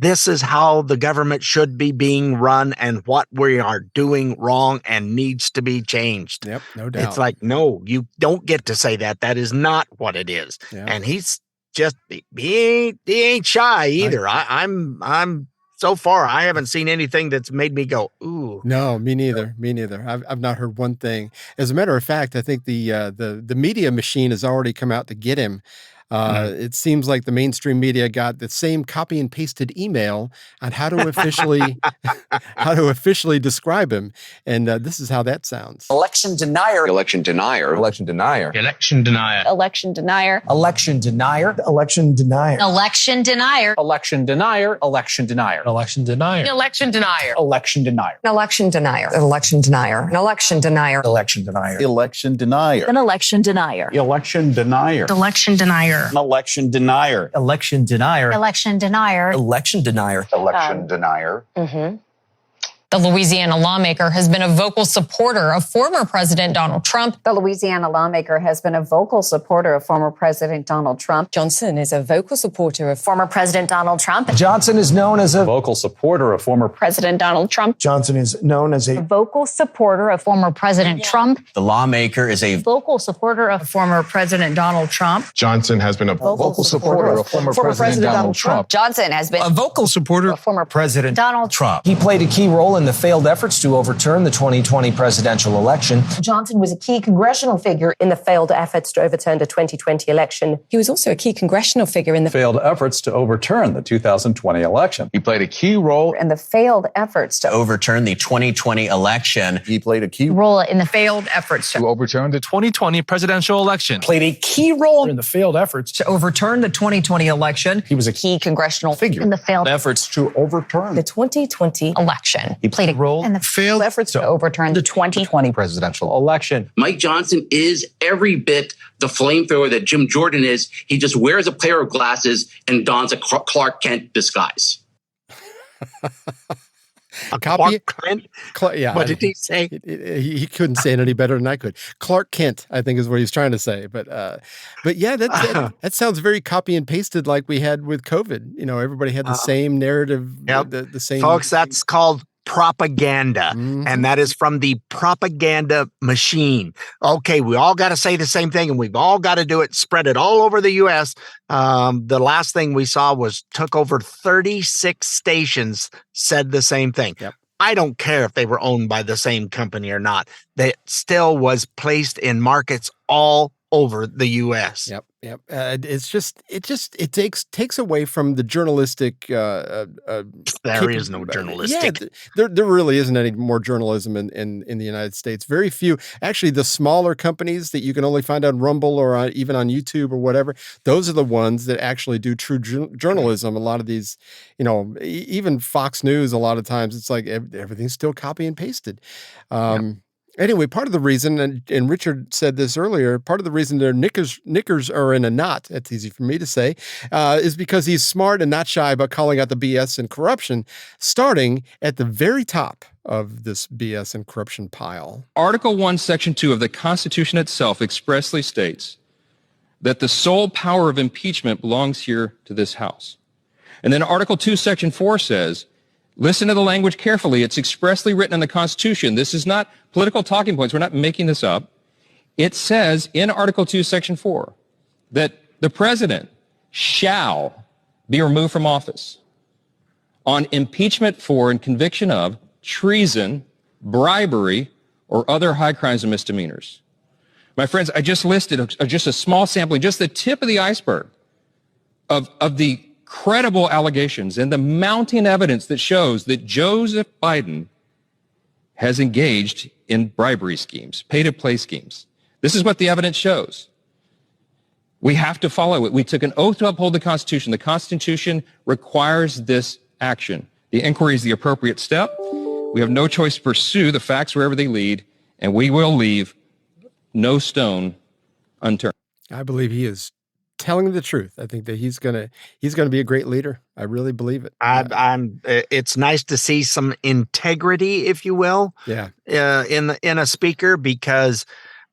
[SPEAKER 1] This is how the government should be being run and what we are doing wrong and needs to be changed.
[SPEAKER 2] Yep, no doubt.
[SPEAKER 1] It's like, no, you don't get to say that. That is not what it is.
[SPEAKER 2] Yeah.
[SPEAKER 1] And he's just, he ain't shy either. I'm so far, I haven't seen anything that's made me go, ooh.
[SPEAKER 2] No, me neither. Me neither. I've not heard one thing. As a matter of fact, I think the media machine has already come out to get him. It seems like the mainstream media got the same copy and pasted email on how to officially describe him, and this is how that sounds.
[SPEAKER 3] Election denier.
[SPEAKER 4] Election denier.
[SPEAKER 3] Election denier.
[SPEAKER 4] Election denier.
[SPEAKER 3] Election denier.
[SPEAKER 4] Election denier.
[SPEAKER 3] Election denier.
[SPEAKER 6] Election denier.
[SPEAKER 3] Election denier. Election denier.
[SPEAKER 4] Election denier.
[SPEAKER 6] Election denier.
[SPEAKER 3] Election denier.
[SPEAKER 6] Election denier. Election denier. An election denier.
[SPEAKER 3] Election denier.
[SPEAKER 4] Election denier.
[SPEAKER 6] An election denier.
[SPEAKER 4] Election denier.
[SPEAKER 6] Election denier.
[SPEAKER 4] An election denier.
[SPEAKER 3] Election denier.
[SPEAKER 6] Election denier.
[SPEAKER 3] Election denier.
[SPEAKER 4] Election denier.
[SPEAKER 22] The Louisiana lawmaker has been a vocal supporter of former President Donald Trump.
[SPEAKER 6] The Louisiana lawmaker has been a vocal supporter of former President Donald Trump.
[SPEAKER 22] Johnson is a vocal supporter of former President Donald Trump.
[SPEAKER 3] Johnson is known as a
[SPEAKER 4] Vocal supporter of former
[SPEAKER 22] President Donald Trump.
[SPEAKER 3] Johnson is known as a
[SPEAKER 6] Vocal supporter of
[SPEAKER 22] Former President Trump.
[SPEAKER 3] The lawmaker is a
[SPEAKER 6] vocal supporter of
[SPEAKER 22] Former President Donald Trump.
[SPEAKER 4] Johnson has been a
[SPEAKER 3] vocal supporter of former President Donald Trump.
[SPEAKER 6] Johnson has been
[SPEAKER 3] A vocal supporter of former President
[SPEAKER 6] Donald
[SPEAKER 3] Trump. He played a key role in the failed efforts to overturn the 2020 presidential election.
[SPEAKER 6] Johnson was a key congressional figure in the failed efforts to overturn the 2020 election.
[SPEAKER 22] He was also a key congressional figure in the
[SPEAKER 4] failed efforts to overturn the 2020 election. He played a key role
[SPEAKER 6] In the failed efforts to
[SPEAKER 3] Overturn the 2020 election.
[SPEAKER 4] He played a key
[SPEAKER 6] role in the failed efforts
[SPEAKER 4] to overturn the
[SPEAKER 3] 2020 presidential election. Played a key role in the failed efforts to overturn the 2020 election.
[SPEAKER 4] He was a
[SPEAKER 6] key congressional figure in the failed
[SPEAKER 3] Efforts
[SPEAKER 4] to overturn
[SPEAKER 6] the 2020
[SPEAKER 22] election.
[SPEAKER 3] He played a role
[SPEAKER 6] and the
[SPEAKER 3] failed
[SPEAKER 6] efforts to overturn the 2020
[SPEAKER 3] presidential election.
[SPEAKER 8] Mike Johnson is every bit the flamethrower that Jim Jordan is. He just wears a pair of glasses and dons a Clark Kent disguise.
[SPEAKER 2] A copy.
[SPEAKER 1] Clint?
[SPEAKER 2] Yeah.
[SPEAKER 1] What did he say?
[SPEAKER 2] He couldn't say it any better than I could. Clark Kent, I think, is what he's trying to say. But yeah, that sounds very copy and pasted like we had with COVID. You know, everybody had the same narrative.
[SPEAKER 1] Yep.
[SPEAKER 2] The same.
[SPEAKER 1] Folks, that's called propaganda. And that is from the propaganda machine. Okay, we all got to say the same thing and we've all got to do it, spread it all over the U.S. The last thing we saw took over 36 stations said the same thing.
[SPEAKER 2] Yep.
[SPEAKER 1] I don't care if they were owned by the same company or not. That still was placed in markets all over the U.S.
[SPEAKER 2] Yep. It takes away from the journalistic.
[SPEAKER 1] There is no journalistic.
[SPEAKER 2] Yeah, there really isn't any more journalism in the United States. Very few. Actually, the smaller companies that you can only find on Rumble or even on YouTube or whatever, those are the ones that actually do true journalism. A lot of these, even Fox News, a lot of times it's like everything's still copy and pasted. Anyway, part of the reason, and Richard said this earlier, part of the reason their knickers are in a knot, that's easy for me to say, is because he's smart and not shy about calling out the BS and corruption, starting at the very top of this BS and corruption pile.
[SPEAKER 25] Article 1, Section 2 of the Constitution itself expressly states that the sole power of impeachment belongs here to this House. And then Article 2, Section 4 says, listen to the language carefully. It's expressly written in the Constitution. This is not political talking points. We're not making this up. It says in Article 2, Section 4, that the president shall be removed from office on impeachment for and conviction of treason, bribery, or other high crimes and misdemeanors. My friends, I just listed just a small sampling, just the tip of the iceberg of the credible allegations and the mounting evidence that shows that Joseph Biden has engaged in bribery schemes, pay-to-play schemes. This is what the evidence shows. We have to follow it. We took an oath to uphold the Constitution. The Constitution requires this action. The inquiry is the appropriate step. We have no choice to pursue the facts wherever they lead, and we will leave no stone unturned.
[SPEAKER 2] I believe he is telling the truth. I think that he's gonna be a great leader. I really believe it.
[SPEAKER 1] It's nice to see some integrity, if you will, in a speaker, because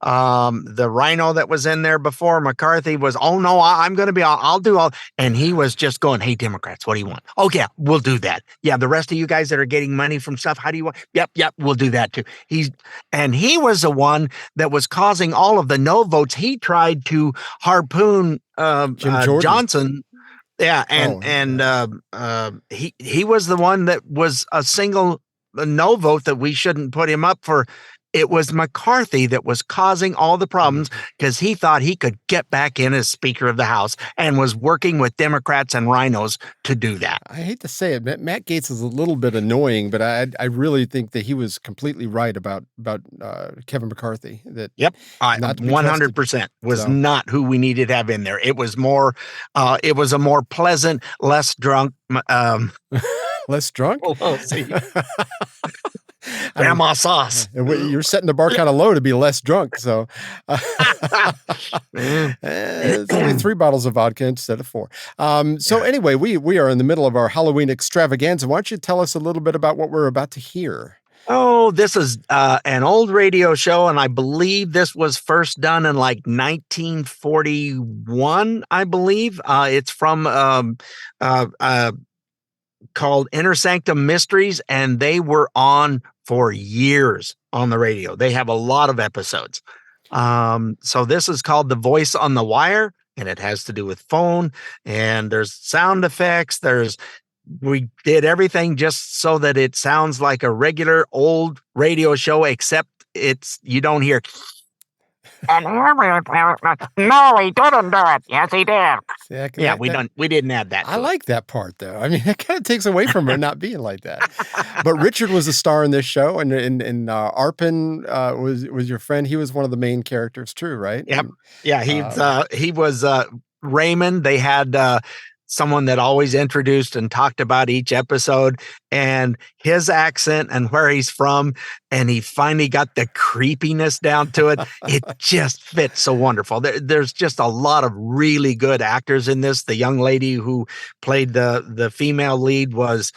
[SPEAKER 1] the rhino that was in there before McCarthy was, oh no, I'm going to be, I'll do all, and he was just going, hey Democrats, what do you want? Oh yeah, we'll do that. Yeah, the rest of you guys that are getting money from stuff, how do you want? Yep, we'll do that too. He was the one that was causing all of the no votes. He tried to harpoon Johnson. Yeah, he was the one that was a single no vote that we shouldn't put him up for it was McCarthy that was causing all the problems because he thought he could get back in as Speaker of the House and was working with Democrats and rhinos to do that.
[SPEAKER 2] I hate to say it, Matt Gaetz is a little bit annoying, but I really think that he was completely right about Kevin McCarthy. That
[SPEAKER 1] 100% was not who we needed to have in there. It was more, it was a more pleasant, less drunk.
[SPEAKER 2] Less drunk?
[SPEAKER 1] Oh, see. Grandma sauce.
[SPEAKER 2] You're setting the bar kind of low to be less drunk. So it's only 3 bottles of vodka instead of 4. So anyway, we are in the middle of our Halloween extravaganza. Why don't you tell us a little bit about what we're about to hear?
[SPEAKER 1] Oh, this is an old radio show, and I believe this was first done in like 1941, I believe. It's from called Inner Sanctum Mysteries, and they were on for years on the radio. They have a lot of episodes. So this is called The Voice on the Wire, and it has to do with phone, and there's sound effects. We did everything just so that it sounds like a regular old radio show, except you don't hear.
[SPEAKER 21] No, he didn't do it. Yes, he did.
[SPEAKER 1] We didn't add that.
[SPEAKER 2] I like that part, though. I mean, it kind of takes away from it not being like that. But Richard was a star in this show, and Arpin was your friend. He was one of the main characters, too, right?
[SPEAKER 1] Yep. He was Raymond. They had someone that always introduced and talked about each episode and his accent and where he's from. And he finally got the creepiness down to it. It just fits so wonderful. There's just a lot of really good actors in this. The young lady who played the female lead was,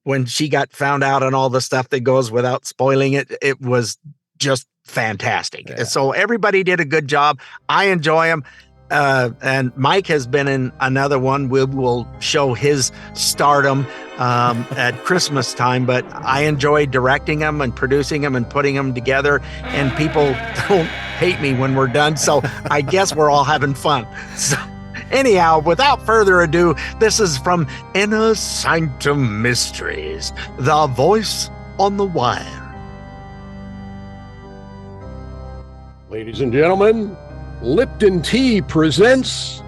[SPEAKER 1] when she got found out and all the stuff that goes without spoiling it, it was just fantastic. Yeah. So everybody did a good job. I enjoy them. And Mike has been in another one. We will show his stardom at Christmas time, but I enjoy directing them and producing them and putting them together, and people don't hate me when we're done. So I guess we're all having fun. So anyhow, without further ado, this is from Inner Sanctum Mysteries, The Voice on the Wire.
[SPEAKER 7] Ladies and gentlemen, Lipton Tea presents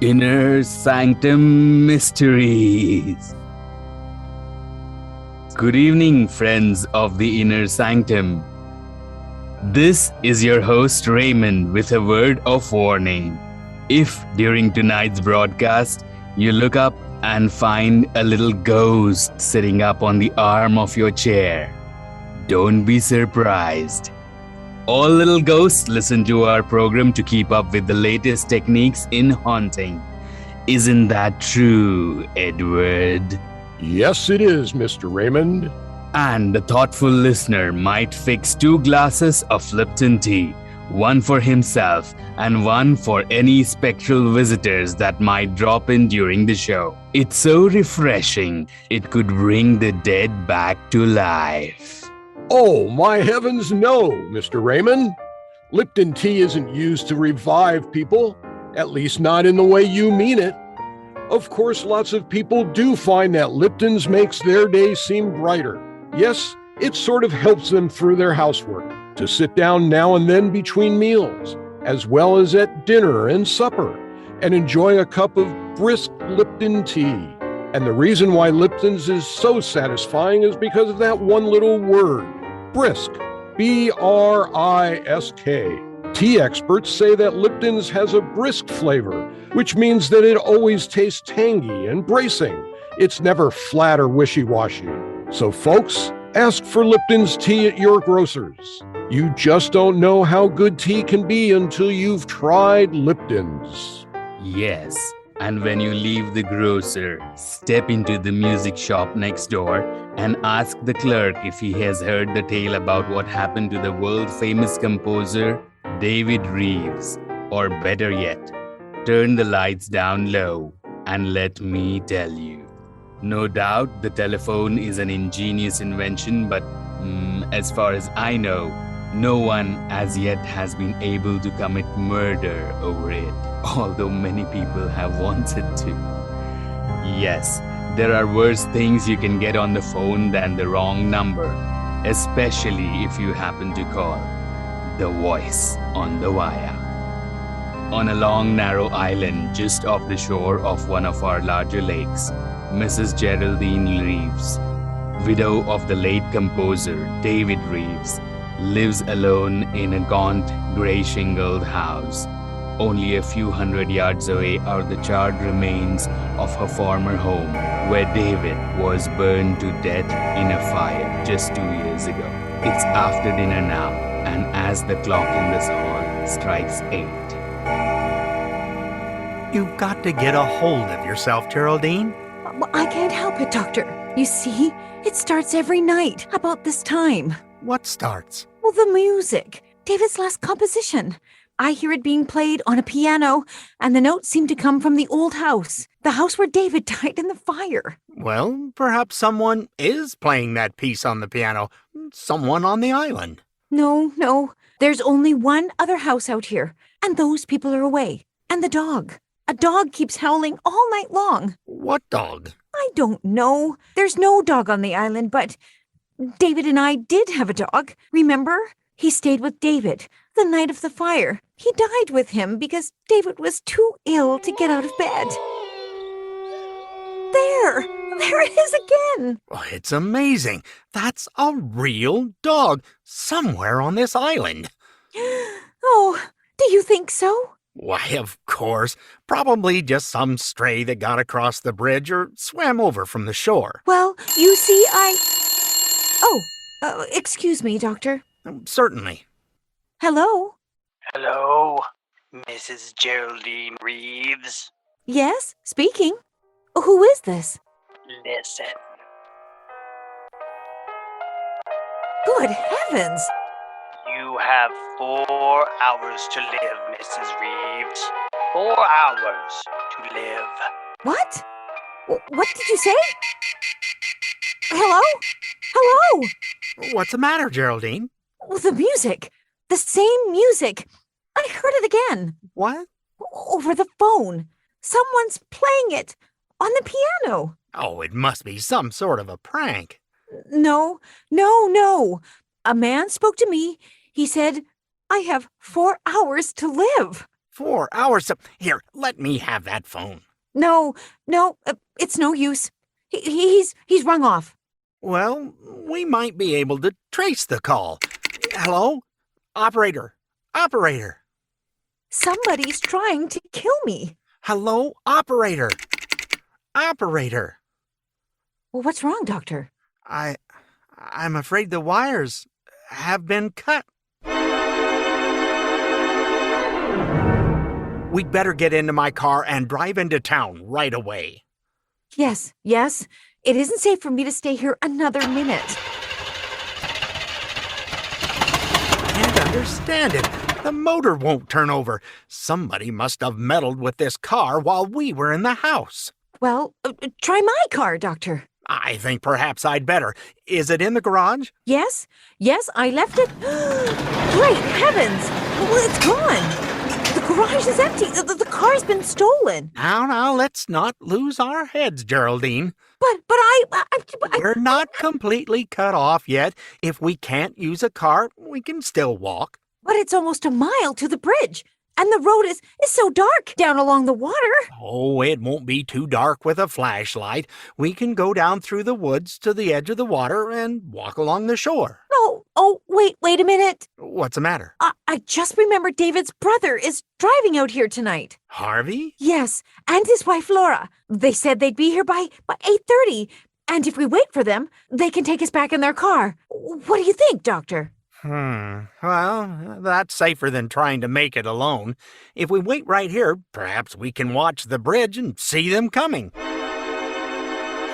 [SPEAKER 9] Inner Sanctum Mysteries. Good evening, friends of the Inner Sanctum. This is your host Raymond with a word of warning. If during tonight's broadcast you look up and find a little ghost sitting up on the arm of your chair, don't be surprised. All little ghosts listen to our program to keep up with the latest techniques in haunting. Isn't that true, Edward?
[SPEAKER 7] Yes, it is, Mr. Raymond.
[SPEAKER 9] And the thoughtful listener might fix 2 glasses of Lipton tea, one for himself and one for any spectral visitors that might drop in during the show. It's so refreshing, it could bring the dead back to life.
[SPEAKER 7] Oh, my heavens, no, Mr. Raymond. Lipton tea isn't used to revive people, at least not in the way you mean it. Of course, lots of people do find that Lipton's makes their day seem brighter. Yes, it sort of helps them through their housework, to sit down now and then between meals, as well as at dinner and supper, and enjoy a cup of brisk Lipton tea. And the reason why Lipton's is so satisfying is because of that one little word, brisk, B-R-I-S-K. Tea experts say that Lipton's has a brisk flavor, which means that it always tastes tangy and bracing. It's never flat or wishy-washy. So folks, ask for Lipton's tea at your grocer's. You just don't know how good tea can be until you've tried Lipton's.
[SPEAKER 9] Yes. And when you leave the grocer, step into the music shop next door and ask the clerk if he has heard the tale about what happened to the world-famous composer David Reeves. Or better yet, turn the lights down low and let me tell you. No doubt the telephone is an ingenious invention, but as far as I know, no one as yet has been able to commit murder over it, although many people have wanted to. Yes, there are worse things you can get on the phone than the wrong number. especially if you happen to call the voice on the wire. On a long, narrow island just off the shore of one of our larger lakes, Mrs. Geraldine Reeves, widow of the late composer David Reeves, lives alone in a gaunt, gray-shingled house. Only a few hundred yards away are the charred remains of her former home, where David was burned to death in a fire just 2 years ago. It's after dinner now, and as the clock in this hall strikes 8.
[SPEAKER 1] You've got to get a hold of yourself, Geraldine.
[SPEAKER 10] I can't help it, Doctor. You see, it starts every night about this time.
[SPEAKER 1] What starts?
[SPEAKER 10] Well, the music. David's last composition. I hear it being played on a piano, and the notes seem to come from the old house. The house where David died in the fire.
[SPEAKER 1] Well, perhaps someone is playing that piece on the piano. Someone on the island.
[SPEAKER 10] No. There's only one other house out here, and those people are away. And the dog. A dog keeps howling all night long.
[SPEAKER 1] What dog?
[SPEAKER 10] I don't know. There's no dog on the island, but David and I did have a dog. Remember? He stayed with David the night of the fire. He died with him because David was too ill to get out of bed. There it is again.
[SPEAKER 1] Oh, it's amazing. That's a real dog somewhere on this island.
[SPEAKER 10] Oh, do you think so?
[SPEAKER 1] Why, of course. Probably just some stray that got across the bridge or swam over from the shore.
[SPEAKER 10] Well, you see, excuse me, Doctor.
[SPEAKER 1] Certainly.
[SPEAKER 10] Hello?
[SPEAKER 12] Hello, Mrs. Geraldine Reeves.
[SPEAKER 10] Yes, speaking. Who is this?
[SPEAKER 12] Listen.
[SPEAKER 10] Good heavens!
[SPEAKER 12] You have 4 hours to live, Mrs. Reeves. 4 hours to live.
[SPEAKER 10] What? What did you say? Hello? Hello?
[SPEAKER 1] What's the matter, Geraldine?
[SPEAKER 10] The music. The same music. I heard it again.
[SPEAKER 1] What?
[SPEAKER 10] Over the phone. Someone's playing it on the piano.
[SPEAKER 1] Oh, it must be some sort of a prank.
[SPEAKER 10] No. A man spoke to me. He said, I have 4 hours to live.
[SPEAKER 1] 4 hours? Here, let me have that phone.
[SPEAKER 10] No, it's no use. He's rung off.
[SPEAKER 1] Well, we might be able to trace the call. Hello? Operator.
[SPEAKER 10] Somebody's trying to kill me.
[SPEAKER 1] Hello, operator.
[SPEAKER 10] Well, what's wrong, Doctor?
[SPEAKER 1] I'm afraid the wires have been cut. We'd better get into my car and drive into town right away.
[SPEAKER 10] Yes. It isn't safe for me to stay here another minute.
[SPEAKER 1] I can't understand it. The motor won't turn over. Somebody must have meddled with this car while we were in the house.
[SPEAKER 10] Well, try my car, Doctor.
[SPEAKER 1] I think perhaps I'd better. Is it in the garage?
[SPEAKER 10] Yes, I left it. Great heavens! Well, it's gone. The garage is empty. The car's been stolen.
[SPEAKER 1] Now, let's not lose our heads, Geraldine.
[SPEAKER 10] But
[SPEAKER 1] We're not completely cut off yet. If we can't use a car, we can still walk.
[SPEAKER 10] But it's almost a mile to the bridge. And the road is so dark down along the water.
[SPEAKER 1] Oh, it won't be too dark with a flashlight. We can go down through the woods to the edge of the water and walk along the shore.
[SPEAKER 10] No. Oh, wait a minute.
[SPEAKER 1] What's the matter?
[SPEAKER 10] I just remembered David's brother is driving out here tonight.
[SPEAKER 1] Harvey?
[SPEAKER 10] Yes, and his wife Laura. They said they'd be here by 8:30. And if we wait for them, they can take us back in their car. What do you think, Doctor?
[SPEAKER 1] Well, that's safer than trying to make it alone. If we wait right here, perhaps we can watch the bridge and see them coming.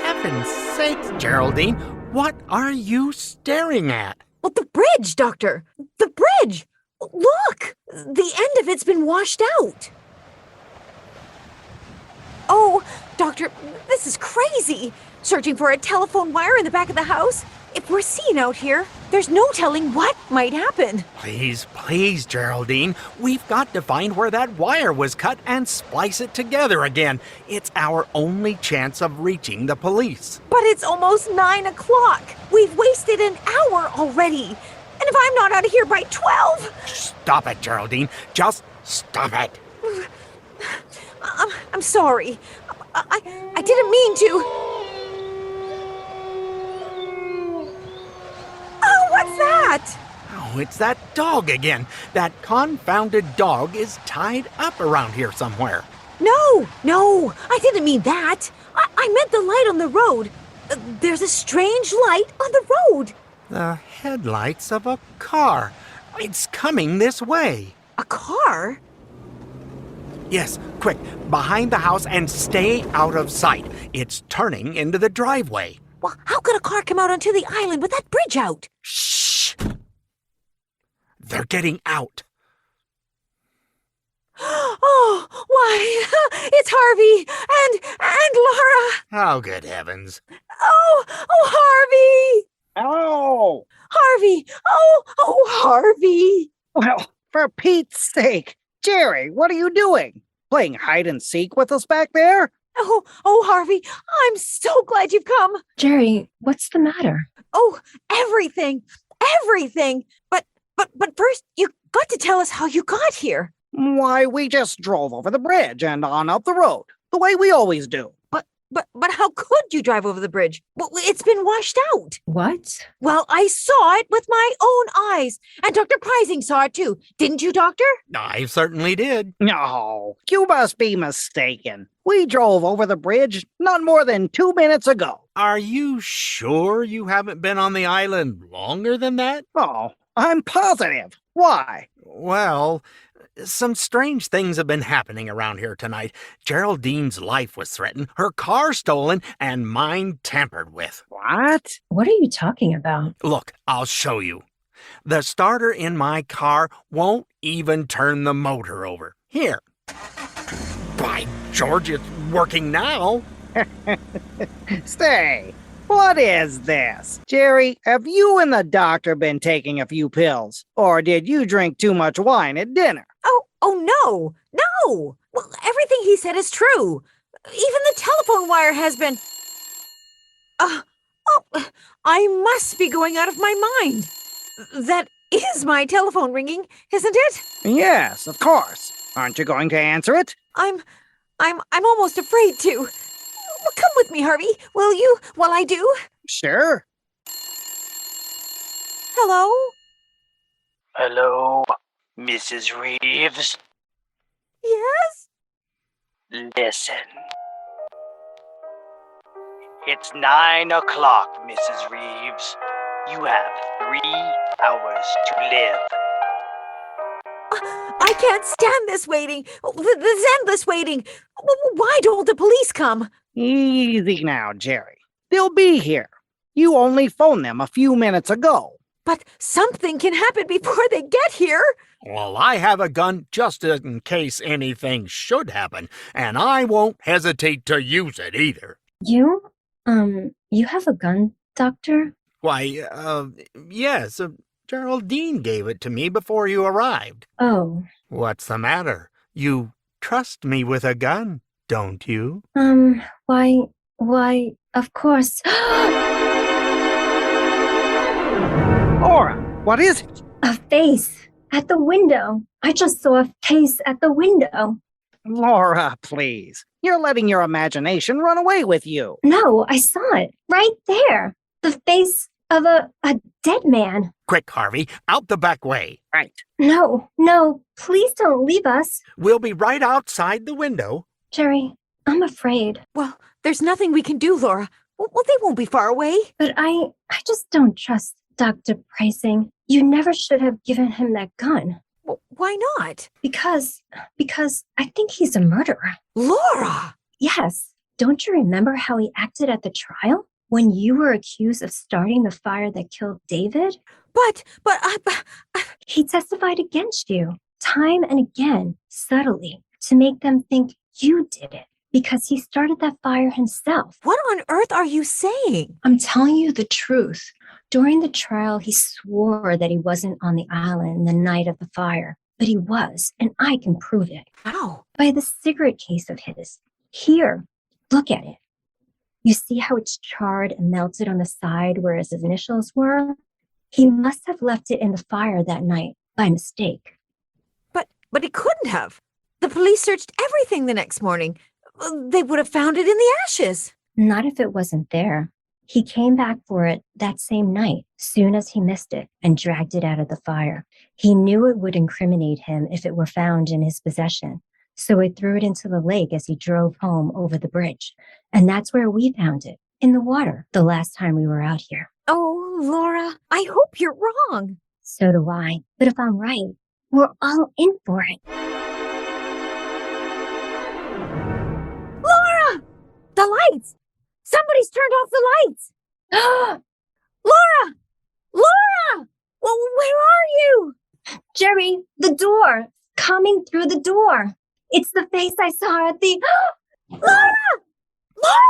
[SPEAKER 1] Heaven's sakes, Geraldine, what are you staring at?
[SPEAKER 10] Well, the bridge, Doctor. The bridge. Look, the end of it's been washed out. Oh, Doctor, this is crazy. Searching for a telephone wire in the back of the house. If we're seen out here, there's no telling what might happen.
[SPEAKER 1] Please, please, Geraldine. We've got to find where that wire was cut and splice it together again. It's our only chance of reaching the police.
[SPEAKER 10] But it's almost 9 o'clock. We've wasted an hour already. And if I'm not out of here by 12...
[SPEAKER 1] Stop it, Geraldine. Just stop it.
[SPEAKER 10] I'm sorry. I didn't mean to. Oh, what's that?
[SPEAKER 1] Oh, it's that dog again. That confounded dog is tied up around here somewhere.
[SPEAKER 10] No, I didn't mean that. I meant the light on the road. There's a strange light on the road.
[SPEAKER 1] The headlights of a car. It's coming this way.
[SPEAKER 10] A car?
[SPEAKER 1] Yes, quick, behind the house and stay out of sight. It's turning into the driveway.
[SPEAKER 10] Well, how could a car come out onto the island with that bridge out?
[SPEAKER 1] Shh! They're getting out.
[SPEAKER 10] Oh, why? It's Harvey and Laura.
[SPEAKER 1] Oh, good heavens.
[SPEAKER 10] Oh, Harvey!
[SPEAKER 13] Oh!
[SPEAKER 10] Harvey! Oh, Harvey!
[SPEAKER 13] Well, for Pete's sake. Jerry, what are you doing? Playing hide and seek with us back there?
[SPEAKER 10] Oh, Harvey, I'm so glad you've come.
[SPEAKER 6] Jerry, what's the matter?
[SPEAKER 10] Oh, everything. But first, you got to tell us how you got here.
[SPEAKER 13] Why, we just drove over the bridge and on up the road, the way we always do.
[SPEAKER 10] But how could you drive over the bridge? Well, it's been washed out.
[SPEAKER 6] What?
[SPEAKER 10] Well, I saw it with my own eyes. And Dr. Prising saw it too. Didn't you, Doctor?
[SPEAKER 1] I certainly did.
[SPEAKER 13] No, you must be mistaken. We drove over the bridge not more than 2 minutes ago.
[SPEAKER 1] Are you sure you haven't been on the island longer than that?
[SPEAKER 13] Oh, I'm positive. Why?
[SPEAKER 1] Well, some strange things have been happening around here tonight. Geraldine's life was threatened, her car stolen, and mine tampered with.
[SPEAKER 13] What?
[SPEAKER 6] What are you talking about?
[SPEAKER 1] Look, I'll show you. The starter in my car won't even turn the motor over. Here. By George, it's working now.
[SPEAKER 13] Stay. What is this? Jerry, have you and the doctor been taking a few pills? Or did you drink too much wine at dinner?
[SPEAKER 10] Oh, no. Well, everything he said is true. Even the telephone wire has been... I must be going out of my mind. That is my telephone ringing, isn't it?
[SPEAKER 13] Yes, of course. Aren't you going to answer it?
[SPEAKER 10] I'm almost afraid to. Well, come with me, Harvey, will you, while I do?
[SPEAKER 13] Sure.
[SPEAKER 10] Hello?
[SPEAKER 12] Hello, Mrs. Reeves?
[SPEAKER 10] Yes?
[SPEAKER 12] Listen. It's 9 o'clock, Mrs. Reeves. You have 3 hours to live.
[SPEAKER 10] I can't stand this waiting. This endless waiting. Why don't the police come?
[SPEAKER 13] Easy now, Jerry. They'll be here. You only phoned them a few minutes ago.
[SPEAKER 10] But something can happen before they get here.
[SPEAKER 1] Well, I have a gun just in case anything should happen, and I won't hesitate to use it either.
[SPEAKER 6] You have a gun, Doctor?
[SPEAKER 1] Why, yes, Geraldine gave it to me before you arrived.
[SPEAKER 6] Oh.
[SPEAKER 1] What's the matter? You trust me with a gun, don't you?
[SPEAKER 6] Why, of course.
[SPEAKER 13] Laura, what is it?
[SPEAKER 6] A face at the window. I just saw a face at the window.
[SPEAKER 13] Laura, please. You're letting your imagination run away with you.
[SPEAKER 6] No, I saw it. Right there. The face of a dead man.
[SPEAKER 1] Quick, Harvey, out the back way.
[SPEAKER 13] Right.
[SPEAKER 6] No, please don't leave us.
[SPEAKER 1] We'll be right outside the window.
[SPEAKER 6] Jerry, I'm afraid.
[SPEAKER 10] Well, there's nothing we can do, Laura. Well, they won't be far away.
[SPEAKER 6] But I just don't trust Dr. Pricing. You never should have given him that gun.
[SPEAKER 10] Well, why not?
[SPEAKER 6] Because I think he's a murderer.
[SPEAKER 10] Laura!
[SPEAKER 6] Yes. Don't you remember how he acted at the trial? When you were accused of starting the fire that killed David?
[SPEAKER 10] But
[SPEAKER 6] he testified against you, time and again, subtly, to make them think you did it, because he started that fire himself.
[SPEAKER 10] What on earth are you saying?
[SPEAKER 6] I'm telling you the truth. During the trial, he swore that he wasn't on the island the night of the fire, but he was, and I can prove it.
[SPEAKER 10] How?
[SPEAKER 6] By the cigarette case of his. Here, look at it. You see how it's charred and melted on the side where his initials were? He must have left it in the fire that night by mistake.
[SPEAKER 10] But he couldn't have. The police searched everything the next morning. They would have found it in the ashes.
[SPEAKER 6] Not if it wasn't there. He came back for it that same night, soon as he missed it, and dragged it out of the fire. He knew it would incriminate him if it were found in his possession, so he threw it into the lake as he drove home over the bridge. And that's where we found it, in the water, the last time we were out here.
[SPEAKER 10] Oh, Laura, I hope you're wrong.
[SPEAKER 6] So do I. But if I'm right, we're all in for it.
[SPEAKER 10] Laura! The lights! Somebody's turned off the lights! Laura! Laura! Well, where are you?
[SPEAKER 6] Jerry, the door! Coming through the door! It's the face I saw at the...
[SPEAKER 10] Laura! Laura!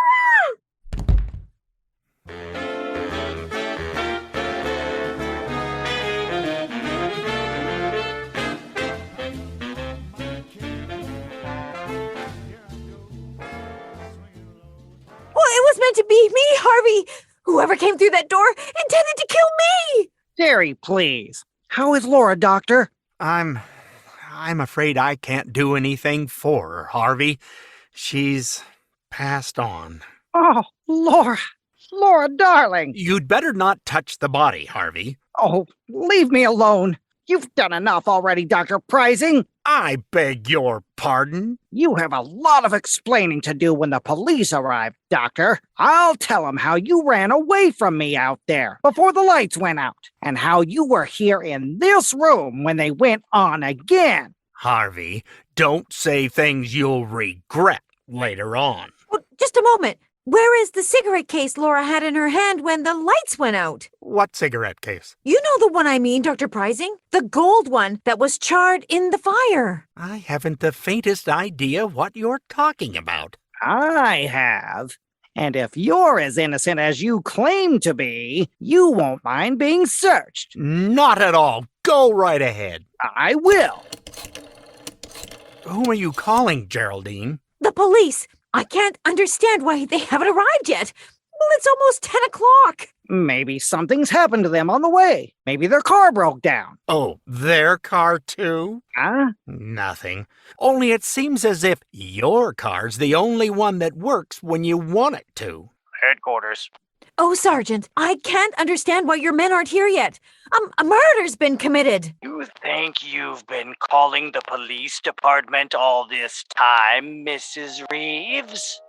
[SPEAKER 10] Well, it was meant to be me, Harvey. Whoever came through that door intended to kill me.
[SPEAKER 13] Jerry, please. How is Laura, Doctor?
[SPEAKER 1] I'm afraid I can't do anything for her, Harvey. She's passed on.
[SPEAKER 13] Oh, Laura. Laura, darling.
[SPEAKER 1] You'd better not touch the body, Harvey.
[SPEAKER 13] Oh, leave me alone. You've done enough already, Dr. Prizing.
[SPEAKER 1] I beg your pardon?
[SPEAKER 13] You have a lot of explaining to do when the police arrive, Doctor. I'll tell them how you ran away from me out there before the lights went out, and how you were here in this room when they went on again.
[SPEAKER 1] Harvey, don't say things you'll regret later on.
[SPEAKER 10] Well, just a moment. Where is the cigarette case Laura had in her hand when the lights went out?
[SPEAKER 1] What cigarette case?
[SPEAKER 10] You know the one I mean, Dr. Prizing. The gold one that was charred in the fire.
[SPEAKER 1] I haven't the faintest idea what you're talking about.
[SPEAKER 13] I have. And if you're as innocent as you claim to be, you won't mind being searched.
[SPEAKER 1] Not at all. Go right ahead.
[SPEAKER 13] I will.
[SPEAKER 1] Who are you calling, Geraldine?
[SPEAKER 10] The police. I can't understand why they haven't arrived yet. Well, it's almost 10 o'clock.
[SPEAKER 13] Maybe something's happened to them on the way. Maybe their car broke down.
[SPEAKER 1] Oh, their car too?
[SPEAKER 13] Huh?
[SPEAKER 1] Nothing. Only it seems as if your car's the only one that works when you want it to.
[SPEAKER 12] Headquarters.
[SPEAKER 10] Oh, Sergeant, I can't understand why your men aren't here yet. A murder's been committed.
[SPEAKER 12] You think you've been calling the police department all this time, Mrs. Reeves?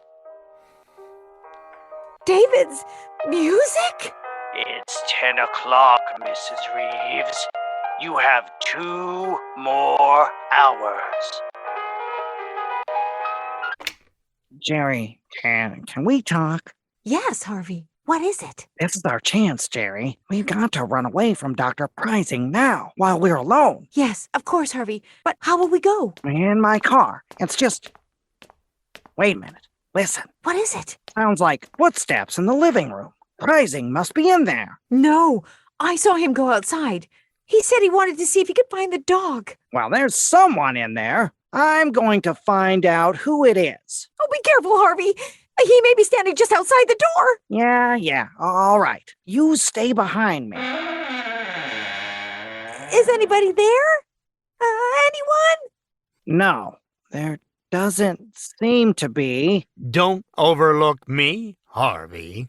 [SPEAKER 10] David's music?
[SPEAKER 12] It's 10 o'clock, Mrs. Reeves. You have 2 more hours.
[SPEAKER 13] Jerry, can we talk?
[SPEAKER 10] Yes, Harvey. What is it?
[SPEAKER 13] This is our chance, Jerry. We've got to run away from Dr. Prizing now, while we're alone.
[SPEAKER 10] Yes, of course, Harvey. But how will we go?
[SPEAKER 13] In my car. It's just... Wait a minute. Listen.
[SPEAKER 10] What is it?
[SPEAKER 13] Sounds like footsteps in the living room. Prizing must be in there.
[SPEAKER 10] No, I saw him go outside. He said he wanted to see if he could find the dog.
[SPEAKER 13] Well, there's someone in there. I'm going to find out who it is.
[SPEAKER 10] Oh, be careful, Harvey. He may be standing just outside the door.
[SPEAKER 13] Yeah. All right. You stay behind me.
[SPEAKER 10] Is anybody there? Anyone?
[SPEAKER 13] No, there doesn't seem to be.
[SPEAKER 1] Don't overlook me, Harvey.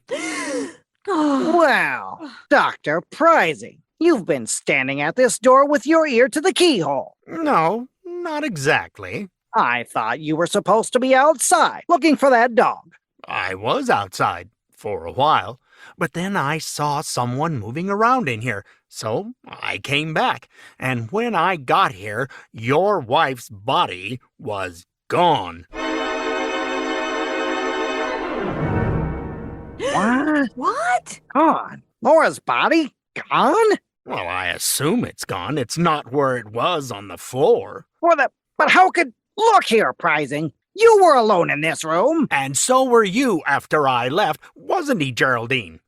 [SPEAKER 13] Well, Dr. Prizing, you've been standing at this door with your ear to the keyhole.
[SPEAKER 1] No, not exactly.
[SPEAKER 13] I thought you were supposed to be outside looking for that dog.
[SPEAKER 1] I was outside for a while, but then I saw someone moving around in here, so I came back. And when I got here, your wife's body was gone.
[SPEAKER 13] What? Gone? Laura's body? Gone?
[SPEAKER 1] Well, I assume it's gone. It's not where it was on the floor.
[SPEAKER 13] But how could... Look here, Prizing. You were alone in this room.
[SPEAKER 1] And so were you after I left, wasn't he, Geraldine?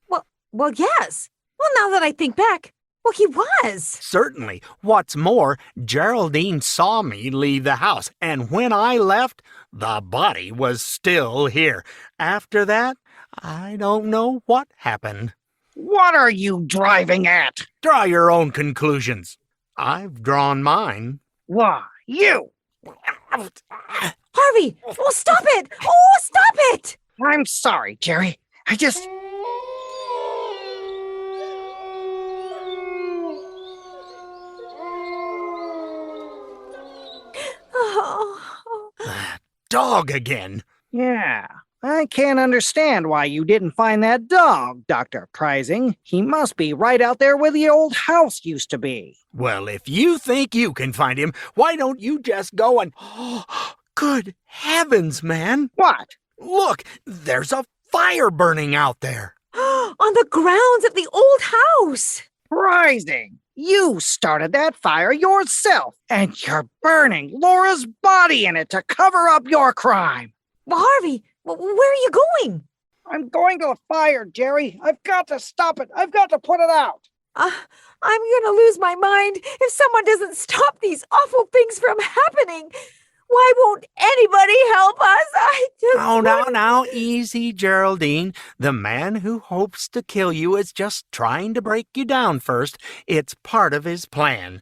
[SPEAKER 10] Well, yes. Well, now that I think back, well, he was.
[SPEAKER 1] Certainly. What's more, Geraldine saw me leave the house, and when I left, the body was still here. After that, I don't know what happened.
[SPEAKER 13] What are you driving at?
[SPEAKER 1] Draw your own conclusions. I've drawn mine.
[SPEAKER 13] Why, you!
[SPEAKER 10] Harvey! Oh, stop it! Oh, stop it!
[SPEAKER 13] I'm sorry, Jerry. I just...
[SPEAKER 1] That dog again.
[SPEAKER 13] Yeah, I can't understand why you didn't find that dog, Dr. Prizing. He must be right out there where the old house used to be.
[SPEAKER 1] Well, if you think you can find him, why don't you just go and... Good heavens, man!
[SPEAKER 13] What?
[SPEAKER 1] Look, there's a fire burning out there.
[SPEAKER 10] On the grounds of the old house.
[SPEAKER 13] Prizing! You started that fire yourself, and you're burning Laura's body in it to cover up your crime.
[SPEAKER 10] Well, Harvey, where are you going?
[SPEAKER 13] I'm going to the fire, Jerry. I've got to stop it. I've got to put it out.
[SPEAKER 10] I'm going to lose my mind if someone doesn't stop these awful things from happening. Why won't anybody help us?
[SPEAKER 1] Now, easy, Geraldine. The man who hopes to kill you is just trying to break you down first. It's part of his plan.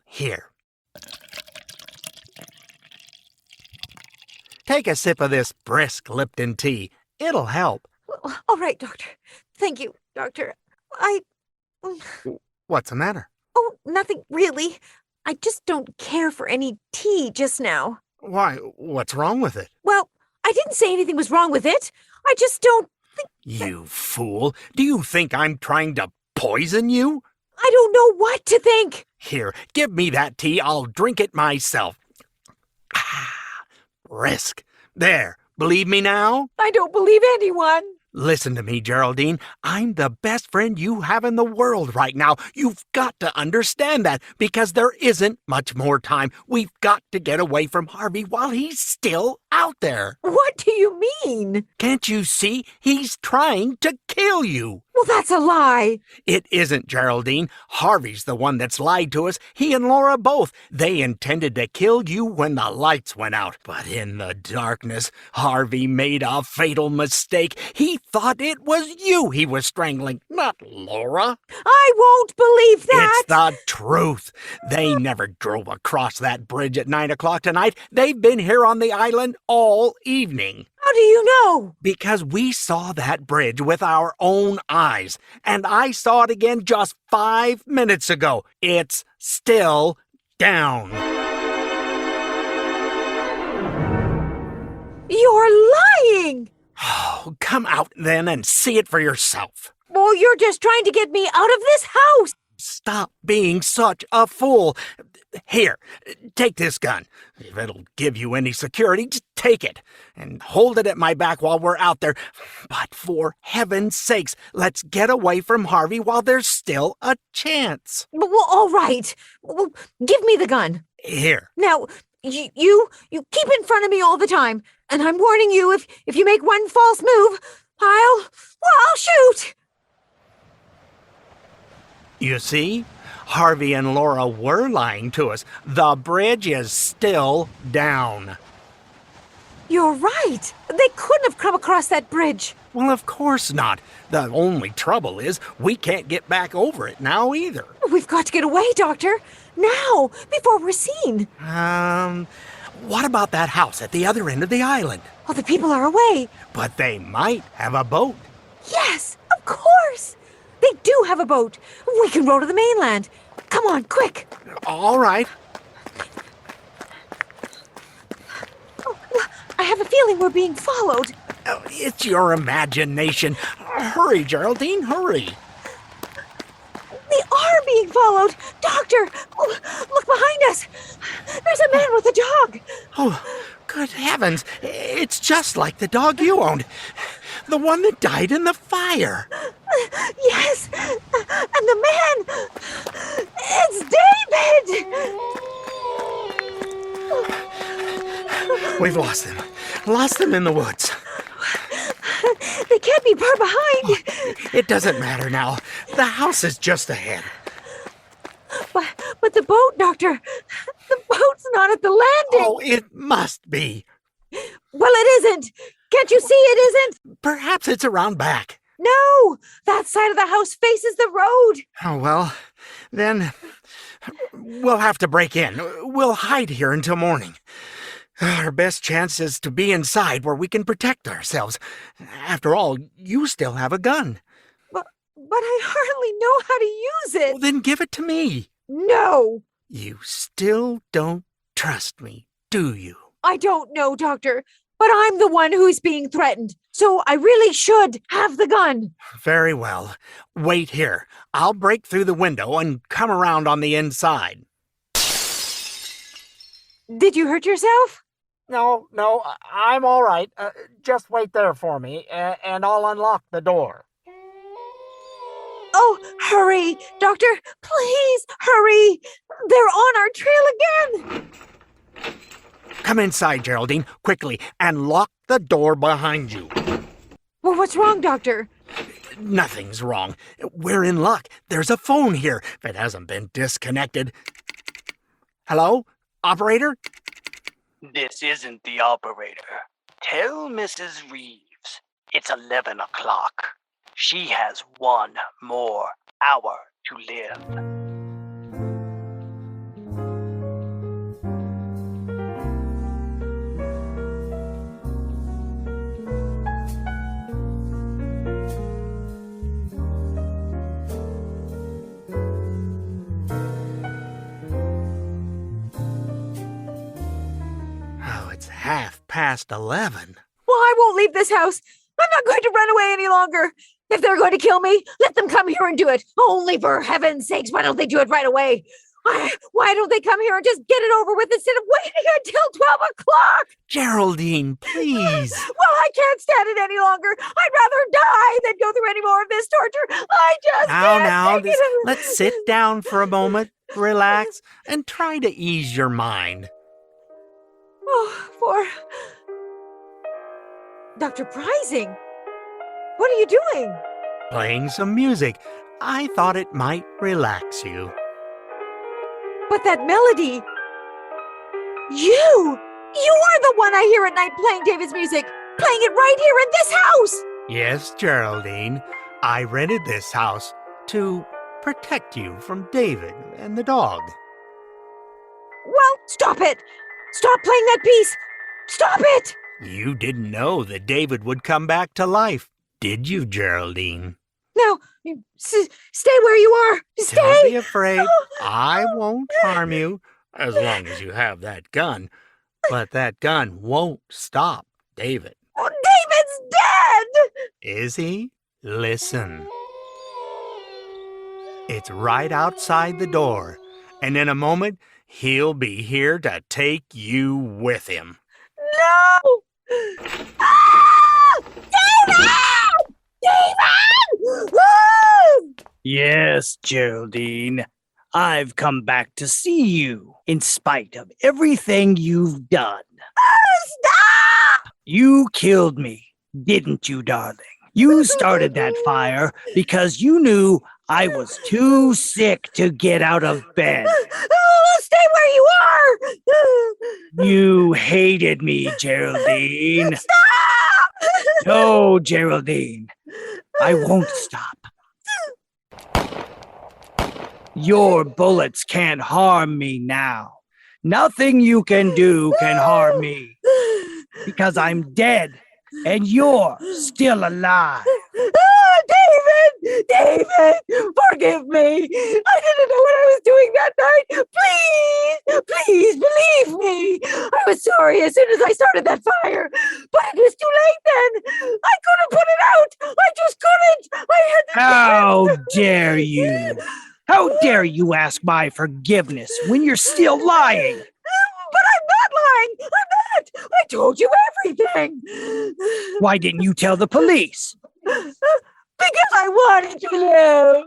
[SPEAKER 1] Here. Take a sip of this brisk Lipton tea. It'll help.
[SPEAKER 10] All right, Doctor. Thank you, Doctor.
[SPEAKER 1] What's the matter?
[SPEAKER 10] Oh, nothing really. I just don't care for any tea just now.
[SPEAKER 1] Why, what's wrong with it?
[SPEAKER 10] Well, I didn't say anything was wrong with it. I just don't think...
[SPEAKER 1] You fool. Do you think I'm trying to poison you?
[SPEAKER 10] I don't know what to think.
[SPEAKER 1] Here, give me that tea. I'll drink it myself. Brisk. There. Believe me now?
[SPEAKER 10] I don't believe anyone.
[SPEAKER 1] Listen to me, Geraldine. I'm the best friend you have in the world right now. You've got to understand that, because there isn't much more time. We've got to get away from Harvey while he's still out there.
[SPEAKER 10] What do you mean?
[SPEAKER 1] Can't you see? He's trying to kill you.
[SPEAKER 10] Well, that's a lie.
[SPEAKER 1] It isn't, Geraldine. Harvey's the one that's lied to us. He and Laura both. They intended to kill you when the lights went out. But in the darkness, Harvey made a fatal mistake. He thought it was you he was strangling, not Laura.
[SPEAKER 10] I won't believe that.
[SPEAKER 1] It's the truth. They never drove across that bridge at 9 o'clock tonight. They've been here on the island all evening.
[SPEAKER 10] How do you know?
[SPEAKER 1] Because we saw that bridge with our own eyes, and I saw it again just 5 minutes ago. It's still down.
[SPEAKER 10] You're lying!
[SPEAKER 1] Oh, come out then and see it for yourself.
[SPEAKER 10] Oh, you're just trying to get me out of this house.
[SPEAKER 1] Stop being such a fool. Here, take this gun. If it'll give you any security, just take it and hold it at my back while we're out there. But for heaven's sakes, let's get away from Harvey while there's still a chance.
[SPEAKER 10] Well, all right. Well, give me the gun.
[SPEAKER 1] Here.
[SPEAKER 10] Now, you keep in front of me all the time, and I'm warning you, if you make one false move, I'll shoot.
[SPEAKER 1] You see? Harvey and Laura were lying to us. The bridge is still down.
[SPEAKER 10] You're right. They couldn't have come across that bridge.
[SPEAKER 1] Well, of course not. The only trouble is we can't get back over it now either.
[SPEAKER 10] We've got to get away, Doctor. Now, before we're seen.
[SPEAKER 1] What about that house at the other end of the island?
[SPEAKER 10] Oh, the people are away.
[SPEAKER 1] But they might have a boat.
[SPEAKER 10] Yes, of course. They do have a boat. We can row to the mainland. Come on, quick.
[SPEAKER 1] All right.
[SPEAKER 10] Oh, I have a feeling we're being followed.
[SPEAKER 1] Oh, it's your imagination. Hurry, Geraldine, hurry.
[SPEAKER 10] They are being followed. Doctor, look behind us. There's a man with a dog.
[SPEAKER 1] Oh, good heavens. It's just like the dog you owned. The one that died in the fire.
[SPEAKER 10] Yes, and the man, it's David!
[SPEAKER 1] We've lost them in the woods.
[SPEAKER 10] They can't be far behind.
[SPEAKER 1] It doesn't matter now. The house is just ahead.
[SPEAKER 10] But the boat, Doctor. The boat's not at the landing.
[SPEAKER 1] Oh, it must be.
[SPEAKER 10] Well, it isn't. Can't you see it isn't?
[SPEAKER 1] Perhaps it's around back.
[SPEAKER 10] No, that side of the house faces the road.
[SPEAKER 1] Oh, well, then we'll have to break in. We'll hide here until morning. Our best chance is to be inside where we can protect ourselves. After all, you still have a gun.
[SPEAKER 10] But I hardly know how to use it.
[SPEAKER 1] Well, then give it to me.
[SPEAKER 10] No.
[SPEAKER 1] You still don't trust me, do you?
[SPEAKER 10] I don't know, Doctor, but I'm the one who's being threatened, so I really should have the gun.
[SPEAKER 1] Very well. Wait here. I'll break through the window and come around on the inside.
[SPEAKER 10] Did you hurt yourself?
[SPEAKER 12] No, I'm all right. Just wait there for me, and I'll unlock the door.
[SPEAKER 10] Oh, hurry, Doctor, please hurry. They're on our trail again.
[SPEAKER 1] Come inside, Geraldine, quickly, and lock the door behind you.
[SPEAKER 10] Well, what's wrong, Doctor?
[SPEAKER 1] Nothing's wrong. We're in luck. There's a phone here, if it hasn't been disconnected. Hello? Operator?
[SPEAKER 12] This isn't the operator. Tell Mrs. Reeves it's 11 o'clock. She has one more hour to live.
[SPEAKER 1] Oh, it's 11:30.
[SPEAKER 10] Well, I won't leave this house. I'm not going to run away any longer. If they're going to kill me, let them come here and do it. Only for heaven's sakes, why don't they do it right away? Why don't they come here and just get it over with instead of waiting until 12 o'clock?
[SPEAKER 1] Geraldine, please.
[SPEAKER 10] Well, I can't stand it any longer. I'd rather die than go through any more of this torture. I just
[SPEAKER 1] Now,
[SPEAKER 10] can't take it.
[SPEAKER 1] let's sit down for a moment, relax, and try to ease your mind.
[SPEAKER 10] Oh, for Dr. Prizing, what are you doing?
[SPEAKER 1] Playing some music. I thought it might relax you.
[SPEAKER 10] But that melody, you are the one I hear at night playing David's music, playing it right here in this house.
[SPEAKER 1] Yes, Geraldine, I rented this house to protect you from David and the dog.
[SPEAKER 10] Well, stop it. Stop playing that piece. Stop it.
[SPEAKER 1] You didn't know that David would come back to life, did you, Geraldine?
[SPEAKER 10] Now, stay where you are. Stay.
[SPEAKER 1] Don't be afraid. I won't harm you as long as you have that gun. But that gun won't stop David.
[SPEAKER 10] Oh, David's dead.
[SPEAKER 1] Is he? Listen. It's right outside the door, and in a moment, he'll be here to take you with him.
[SPEAKER 10] No! Ah! David! David!
[SPEAKER 12] Yes, Geraldine. I've come back to see you, in spite of everything you've done.
[SPEAKER 10] Stop!
[SPEAKER 12] You killed me, didn't you, darling? You started that fire because you knew I was too sick to get out of bed.
[SPEAKER 10] Oh, stay where you are!
[SPEAKER 12] You hated me, Geraldine.
[SPEAKER 10] Stop!
[SPEAKER 12] No, Geraldine. I won't stop. Your bullets can't harm me now. Nothing you can do can harm me. Because I'm dead and you're still alive.
[SPEAKER 10] Oh, David! David! Forgive me! I didn't know what I was doing that night! Please! Please believe me! I was sorry as soon as I started that fire, but it was too late then! I couldn't put it out! I just couldn't! I had to...
[SPEAKER 12] How dare you? How dare you ask my forgiveness when you're still lying?
[SPEAKER 10] But I'm not lying! I'm not! I told you everything!
[SPEAKER 12] Why didn't you tell the police?
[SPEAKER 10] Because I wanted to live!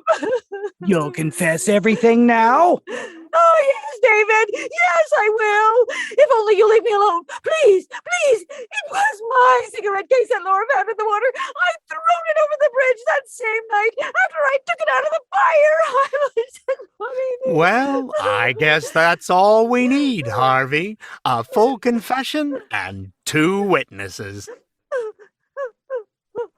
[SPEAKER 12] You'll confess everything now?
[SPEAKER 10] Oh, yes, David. Yes, I will. If only you leave me alone. Please, please. It was my cigarette case that Laura found in the water. I threw it over the bridge that same night after I took it out of the fire.
[SPEAKER 1] Well, I guess that's all we need, Harvey. A full confession and 2 witnesses.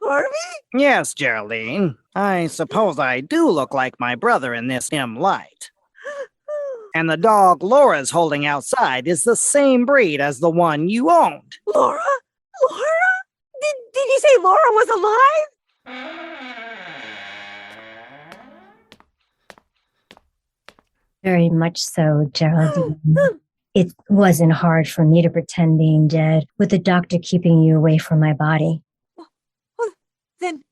[SPEAKER 10] Harvey?
[SPEAKER 13] Yes, Geraldine. I suppose I do look like my brother in this dim light. And the dog Laura's holding outside is the same breed as the one you owned.
[SPEAKER 10] Laura? Laura? Did you say Laura was alive?
[SPEAKER 6] Very much so, Geraldine. It wasn't hard for me to pretend being dead with the doctor keeping you away from my body.
[SPEAKER 10] Then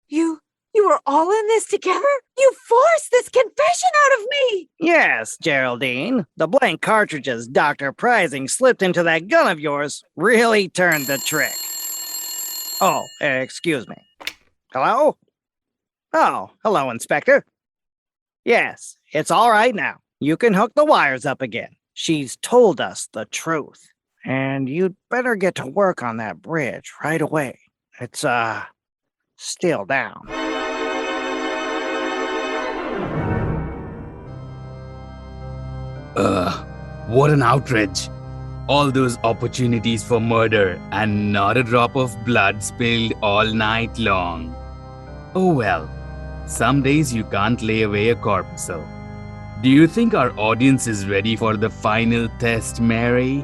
[SPEAKER 10] you were all in this together? You forced this confession out of me!
[SPEAKER 13] Yes, Geraldine. The blank cartridges Dr. Prizing slipped into that gun of yours really turned the trick. Oh, excuse me. Hello? Oh, hello, Inspector. Yes, it's all right now. You can hook the wires up again. She's told us the truth. And you'd better get to work on that bridge right away. It's, still down.
[SPEAKER 9] What an outrage. All those opportunities for murder and not a drop of blood spilled all night long. Oh well, some days you can't lay away a corpuscle. Do you think our audience is ready for the final test, Mary?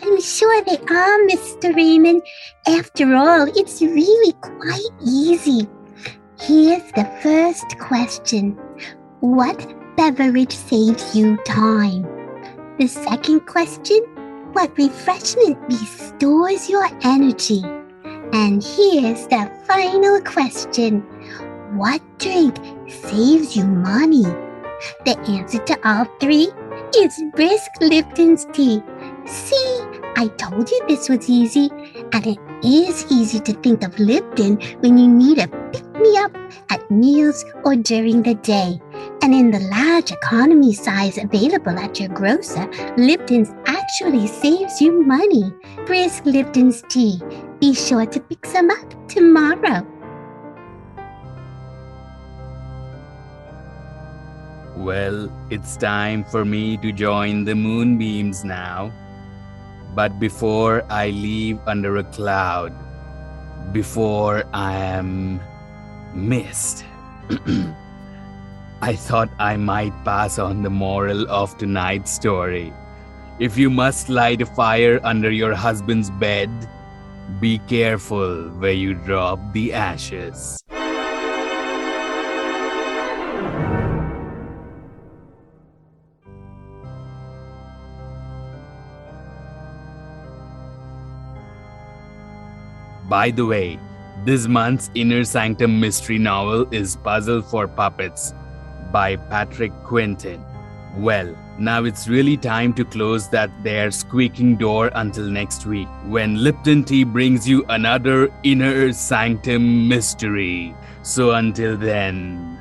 [SPEAKER 14] I'm sure they are, Mr. Raymond. After all, it's really quite easy. Here's the first question. What beverage saves you time? The second question, what refreshment restores your energy? And here's the final question. What drink saves you money? The answer to all 3 is brisk Lipton's tea. See, I told you this was easy, and it is easy to think of Lipton when you need a pick-me-up at meals or during the day. And in the large economy size available at your grocer, Lipton's actually saves you money. Brisk Lipton's tea. Be sure to pick some up tomorrow.
[SPEAKER 9] Well, it's time for me to join the moonbeams now. But before I leave under a cloud, before I am missed, I thought I might pass on the moral of tonight's story. If you must light a fire under your husband's bed, be careful where you drop the ashes. By the way, this month's Inner Sanctum mystery novel is Puzzle for Puppets by Patrick Quintin. Well, now it's really time to close that there squeaking door until next week, when Lipton Tea brings you another Inner Sanctum mystery. So until then,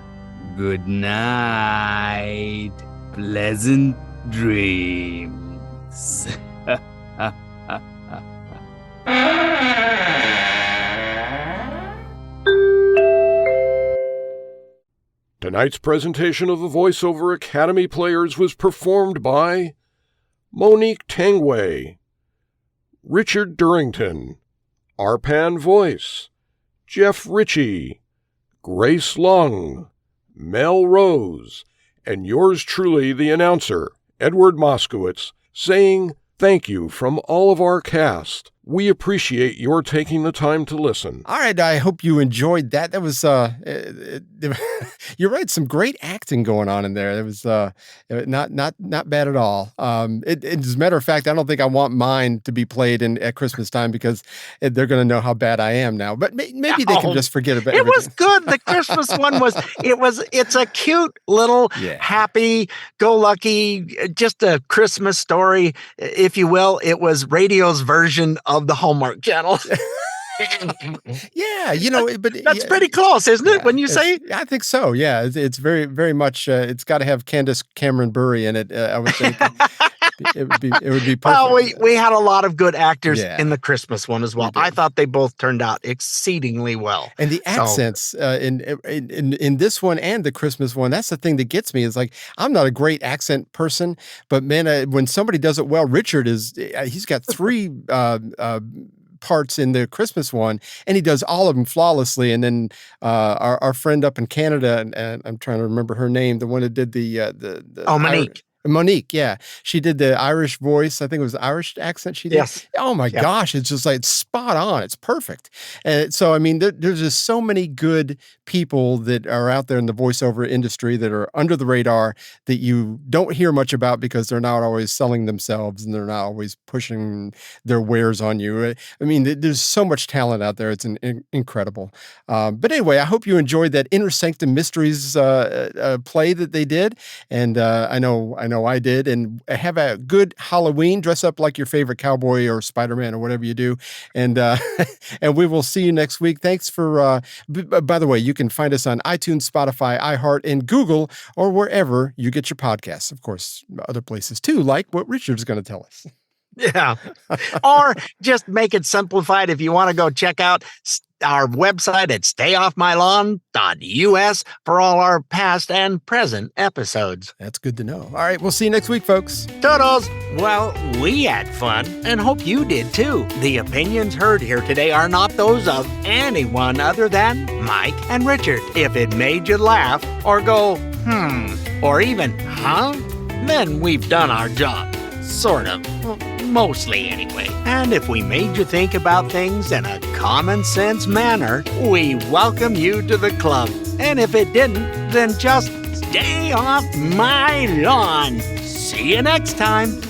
[SPEAKER 9] good night. Pleasant dreams.
[SPEAKER 7] Tonight's presentation of the VoiceOver Academy players was performed by Monique Tangway, Richard Durrington, Arpan Voice, Jeff Ritchie, Grace Lung, Mel Rose, and yours truly, the announcer, Edward Moskowitz, saying thank you from all of our cast. We appreciate your taking the time to listen.
[SPEAKER 2] All right, I hope you enjoyed that. That was, you're right, some great acting going on in there. It was not bad at all. As a matter of fact, I don't think I want mine to be played at Christmas time because they're going to know how bad I am now. But maybe they can just forget about it.
[SPEAKER 1] It was good. The Christmas one it's a cute little happy-go-lucky, just a Christmas story, if you will. It was radio's version of the Hallmark Channel.
[SPEAKER 2] Yeah, but
[SPEAKER 1] That's pretty close, isn't it? When you say,
[SPEAKER 2] I think so. Yeah, it's very, very much. It's got to have Candace Cameron Bure in it. I would think it would be perfect.
[SPEAKER 1] Well, we had a lot of good actors
[SPEAKER 2] Yeah.
[SPEAKER 1] in the Christmas one as well. I thought they both turned out exceedingly well.
[SPEAKER 2] And the accents in this one and the Christmas one, that's the thing that gets me. Is like, I'm not a great accent person, but man, when somebody does it well, Richard he's got 3 parts in the Christmas one, and he does all of them flawlessly. And then our friend up in Canada, and I'm trying to remember her name, the one that did the
[SPEAKER 1] Monique.
[SPEAKER 2] Monique, yeah. She did the Irish voice. I think it was the Irish accent she did.
[SPEAKER 1] Yes.
[SPEAKER 2] Oh my gosh. It's just like spot on. It's perfect. And so, I mean, there's just so many good people that are out there in the voiceover industry that are under the radar that you don't hear much about because they're not always selling themselves and they're not always pushing their wares on you. I mean, there's so much talent out there. It's incredible. But anyway, I hope you enjoyed that Inner Sanctum Mysteries play that they did. And I know I did. And have a good Halloween. Dress up like your favorite cowboy or Spider-Man or whatever you do. And and we will see you next week. Thanks for, by the way, you can find us on iTunes, Spotify, iHeart, and Google, or wherever you get your podcasts. Of course, other places too, like what Richard's going to tell us.
[SPEAKER 1] Yeah. Or just make it simplified. If you want to go check out our website at stayoffmylawn.us for all our past and present episodes.
[SPEAKER 2] That's good to know. All right. We'll see you next week, folks.
[SPEAKER 1] Toodles. Well, we had fun and hope you did too. The opinions heard here today are not those of anyone other than Mike and Richard. If it made you laugh or go, or even, then we've done our job. Sort of. Well, mostly anyway. And if we made you think about things in a common sense manner, we welcome you to the club. And if it didn't, then just stay off my lawn. See you next time.